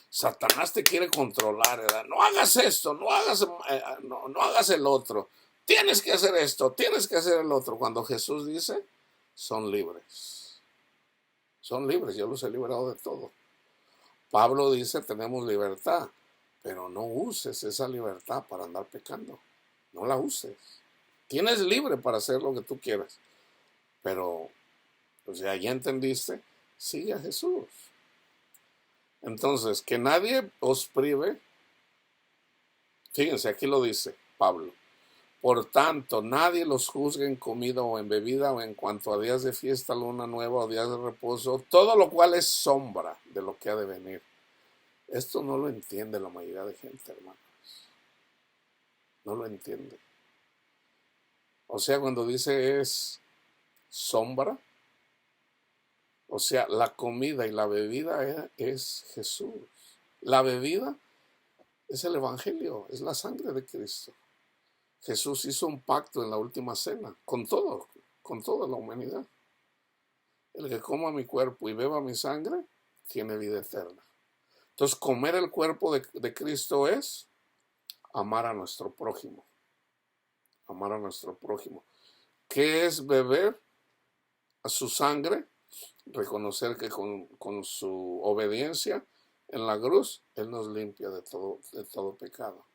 Satanás te quiere controlar, ¿verdad? No hagas esto, no hagas el otro. Tienes que hacer esto, tienes que hacer el otro. Cuando Jesús dice, son libres. Son libres, yo los he liberado de todo. Pablo dice, tenemos libertad, pero no uses esa libertad para andar pecando. No la uses. Tienes libre para hacer lo que tú quieras, pero, o sea, ya entendiste, sigue a Jesús. Entonces, que nadie os prive, fíjense, aquí lo dice Pablo. Por tanto, nadie los juzgue en comida o en bebida o en cuanto a días de fiesta, luna nueva o días de reposo, todo lo cual es sombra de lo que ha de venir. Esto no lo entiende la mayoría de gente, hermanos. No lo entiende. O sea, cuando dice es sombra, o sea, la comida y la bebida es Jesús. La bebida es el Evangelio, es la sangre de Cristo. Jesús hizo un pacto en la última cena con toda la humanidad. El que coma mi cuerpo y beba mi sangre, tiene vida eterna. Entonces, comer el cuerpo de Cristo es amar a nuestro prójimo. Amar a nuestro prójimo. ¿Qué es beber a su sangre? Reconocer que con su obediencia en la cruz, Él nos limpia de todo pecado.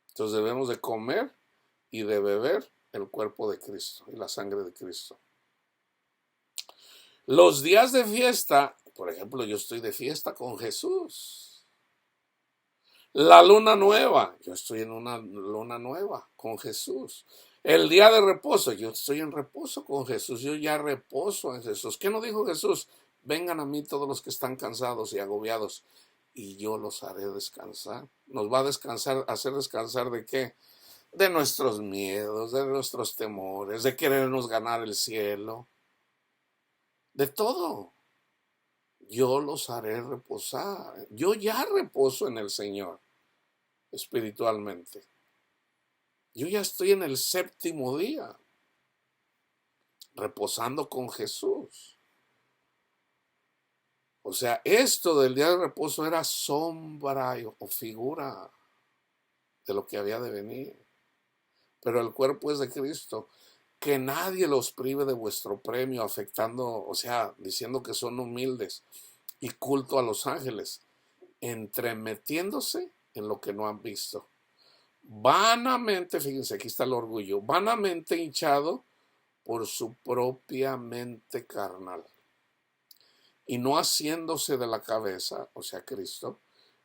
Entonces debemos de comer y de beber el cuerpo de Cristo y la sangre de Cristo. Los días de fiesta, por ejemplo, yo estoy de fiesta con Jesús. La luna nueva, yo estoy en una luna nueva con Jesús. El día de reposo, yo estoy en reposo con Jesús. Yo ya reposo en Jesús. ¿Qué no dijo Jesús? Vengan a mí todos los que están cansados y agobiados y yo los haré descansar. ¿Nos va a hacer descansar de qué? De nuestros miedos, de nuestros temores, de querernos ganar el cielo, de todo. Yo los haré reposar. Yo ya reposo en el Señor espiritualmente. Yo ya estoy en el séptimo día, reposando con Jesús. O sea, esto del día de reposo era sombra o figura de lo que había de venir. Pero el cuerpo es de Cristo. Que nadie los prive de vuestro premio, afectando, o sea, diciendo que son humildes y culto a los ángeles, entremetiéndose en lo que no han visto. Vanamente, fíjense, aquí está el orgullo, vanamente hinchado por su propia mente carnal, y no haciéndose de la cabeza, o sea, Cristo,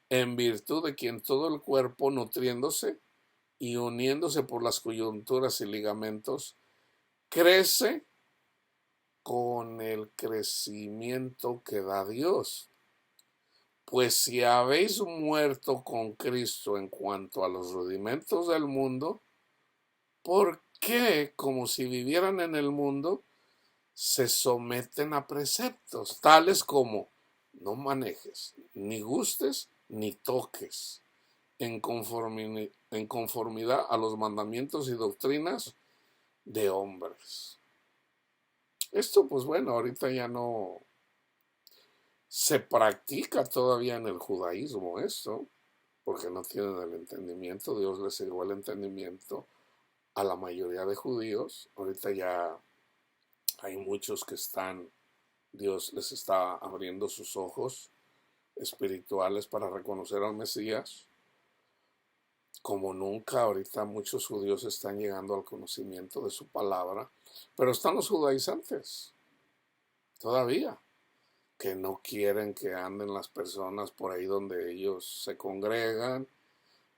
en virtud de quien todo el cuerpo, nutriéndose y uniéndose por las coyunturas y ligamentos, crece con el crecimiento que da Dios. Pues si habéis muerto con Cristo en cuanto a los rudimentos del mundo, ¿por qué, como si vivieran en el mundo, se someten a preceptos, tales como no manejes, ni gustes, ni toques, en conformidad a los mandamientos y doctrinas de hombres. Esto, pues bueno, ahorita ya no se practica todavía en el judaísmo esto, porque no tienen el entendimiento. Dios les cegó el entendimiento a la mayoría de judíos. Ahorita ya hay muchos que Dios les está abriendo sus ojos espirituales para reconocer al Mesías. Como nunca, ahorita muchos judíos están llegando al conocimiento de su palabra, pero están los judaizantes todavía, que no quieren que anden las personas por ahí donde ellos se congregan.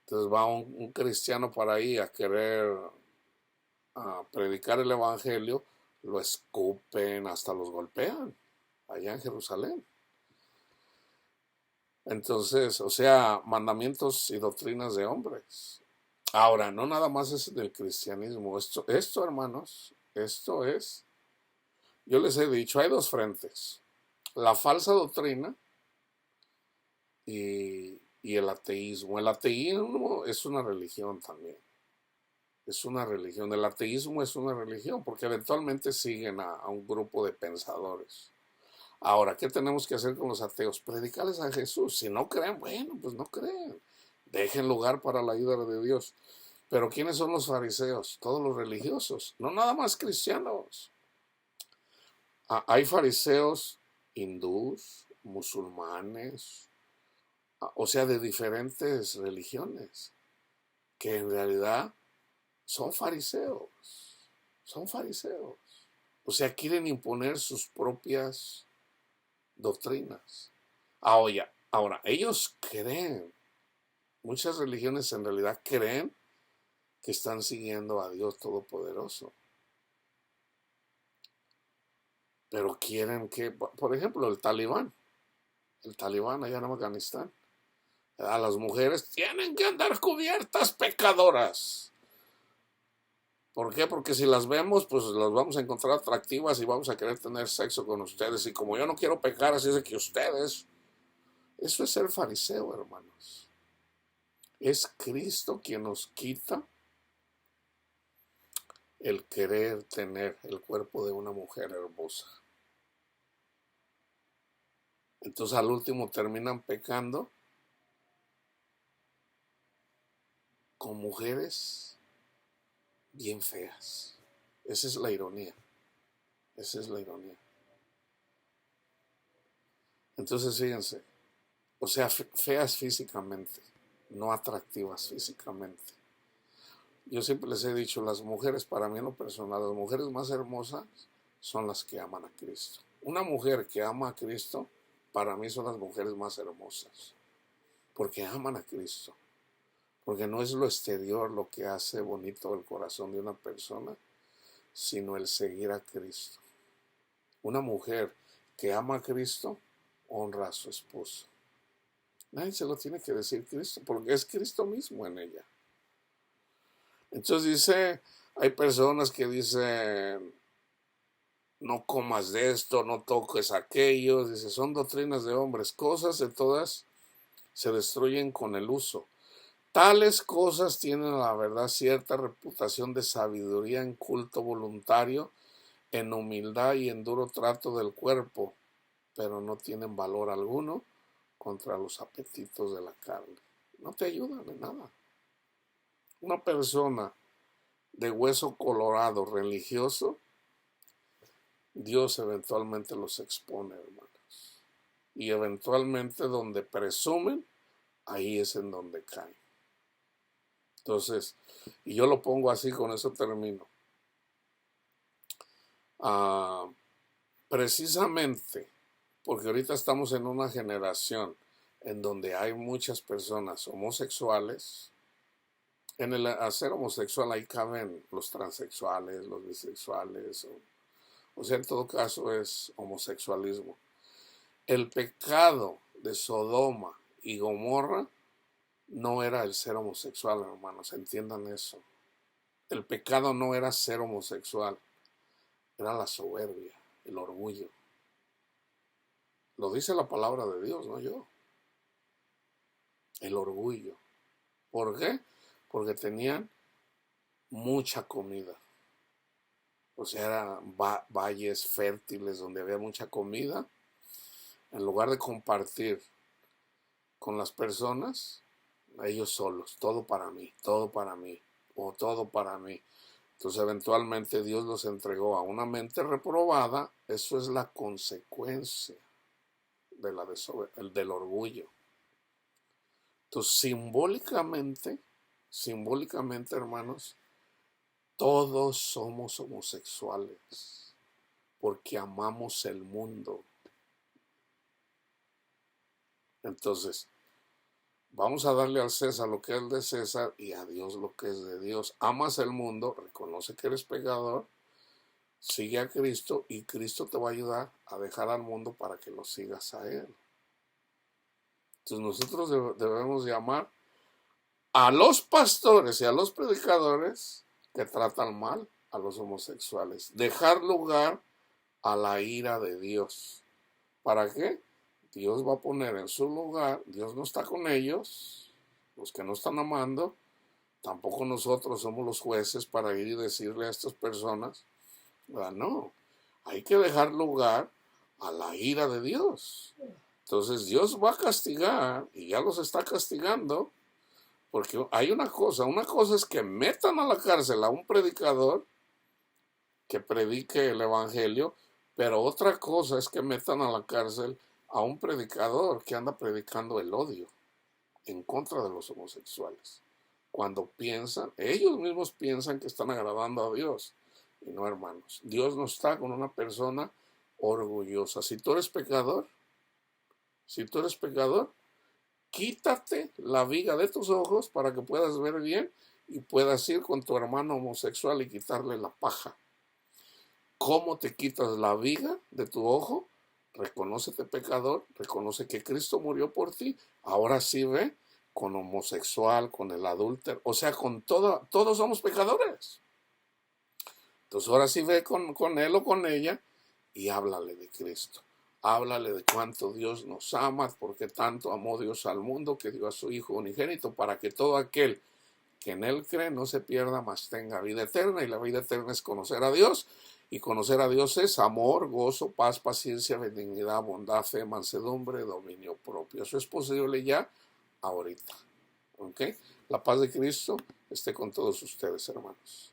Entonces va un cristiano por ahí a querer predicar el evangelio, lo escupen, hasta los golpean allá en Jerusalén. Entonces, o sea, mandamientos y doctrinas de hombres. Ahora, no nada más es del cristianismo. Esto, hermanos, esto es, yo les he dicho, hay dos frentes. La falsa doctrina y el ateísmo. El ateísmo es una religión también. Es una religión. El ateísmo es una religión porque eventualmente siguen a un grupo de pensadores. Ahora, ¿qué tenemos que hacer con los ateos? Predicarles a Jesús. Si no creen, bueno, pues no creen. Dejen lugar para la ayuda de Dios. Pero ¿quiénes son los fariseos? Todos los religiosos, no nada más cristianos. Hay fariseos hindús, musulmanes, o sea, de diferentes religiones, que en realidad son fariseos. Son fariseos. O sea, quieren imponer sus propias doctrinas. Ahora, ellos creen, muchas religiones en realidad creen que están siguiendo a Dios Todopoderoso. Pero quieren que, por ejemplo, el talibán allá en Afganistán, a las mujeres tienen que andar cubiertas pecadoras. ¿Por qué? Porque si las vemos, pues las vamos a encontrar atractivas y vamos a querer tener sexo con ustedes. Y como yo no quiero pecar, así es que ustedes, eso es ser fariseo, hermanos. Es Cristo quien nos quita el querer tener el cuerpo de una mujer hermosa. Entonces al último terminan pecando con mujeres bien feas. Esa es la ironía. Esa es la ironía. Entonces fíjense, o sea, feas físicamente, no atractivas físicamente. Yo siempre les he dicho, las mujeres, para mí en lo personal, las mujeres más hermosas son las que aman a Cristo. Una mujer que ama a Cristo, para mí son las mujeres más hermosas, porque aman a Cristo. Porque no es lo exterior lo que hace bonito el corazón de una persona, sino el seguir a Cristo. Una mujer que ama a Cristo honra a su esposo. Nadie se lo tiene que decir Cristo, porque es Cristo mismo en ella. Entonces hay personas que dicen, no comas de esto, no toques aquello. Dice, son doctrinas de hombres. Cosas de todas se destruyen con el uso. Tales cosas tienen, la verdad, cierta reputación de sabiduría en culto voluntario, en humildad y en duro trato del cuerpo, pero no tienen valor alguno contra los apetitos de la carne. No te ayudan en nada. Una persona de hueso colorado religioso, Dios eventualmente los expone, hermanos. Y eventualmente donde presumen, ahí es en donde caen. Entonces, y yo lo pongo así, con eso termino. Precisamente porque ahorita estamos en una generación en donde hay muchas personas homosexuales. En el hacer homosexual ahí caben los transexuales, los bisexuales, o sea, en todo caso es homosexualismo. El pecado de Sodoma y Gomorra no era el ser homosexual, hermanos, entiendan eso. El pecado no era ser homosexual, era la soberbia. El orgullo. Lo dice la palabra de Dios, no yo. El orgullo. ¿Por qué? Porque tenían mucha comida. O sea, eran valles fértiles donde había mucha comida. En lugar de compartir con las personas, ellos solos, todo para mí, o todo para mí. Entonces eventualmente Dios los entregó a una mente reprobada. Eso es la consecuencia de del orgullo. Entonces simbólicamente, hermanos, todos somos homosexuales porque amamos el mundo. Entonces, vamos a darle al César lo que es de César y a Dios lo que es de Dios. Amas el mundo, reconoce que eres pecador, sigue a Cristo y Cristo te va a ayudar a dejar al mundo para que lo sigas a Él. Entonces nosotros debemos llamar a los pastores y a los predicadores que tratan mal a los homosexuales. Dejar lugar a la ira de Dios. ¿Para qué? Dios va a poner en su lugar, Dios no está con ellos, los que no están amando, tampoco nosotros somos los jueces para ir y decirle a estas personas, no, hay que dejar lugar a la ira de Dios. Entonces Dios va a castigar, y ya los está castigando, porque hay una cosa es que metan a la cárcel a un predicador que predique el evangelio, pero otra cosa es que metan a la cárcel a un predicador que anda predicando el odio en contra de los homosexuales. Cuando piensan, ellos mismos piensan que están agradando a Dios. Y no, hermanos, Dios no está con una persona orgullosa. Si tú eres pecador, quítate la viga de tus ojos para que puedas ver bien y puedas ir con tu hermano homosexual y quitarle la paja. ¿Cómo te quitas la viga de tu ojo? Reconócete pecador, reconoce que Cristo murió por ti. Ahora sí ve con homosexual, con el adúltero, o sea, con todos somos pecadores. Entonces ahora sí ve con él o con ella y háblale de Cristo. Háblale de cuánto Dios nos ama, porque tanto amó Dios al mundo que dio a su Hijo unigénito para que todo aquel que en Él cree no se pierda, mas tenga vida eterna. Y la vida eterna es conocer a Dios. Y conocer a Dios es amor, gozo, paz, paciencia, benignidad, bondad, fe, mansedumbre, dominio propio. Eso es posible ya ahorita. ¿Ok? La paz de Cristo esté con todos ustedes, hermanos.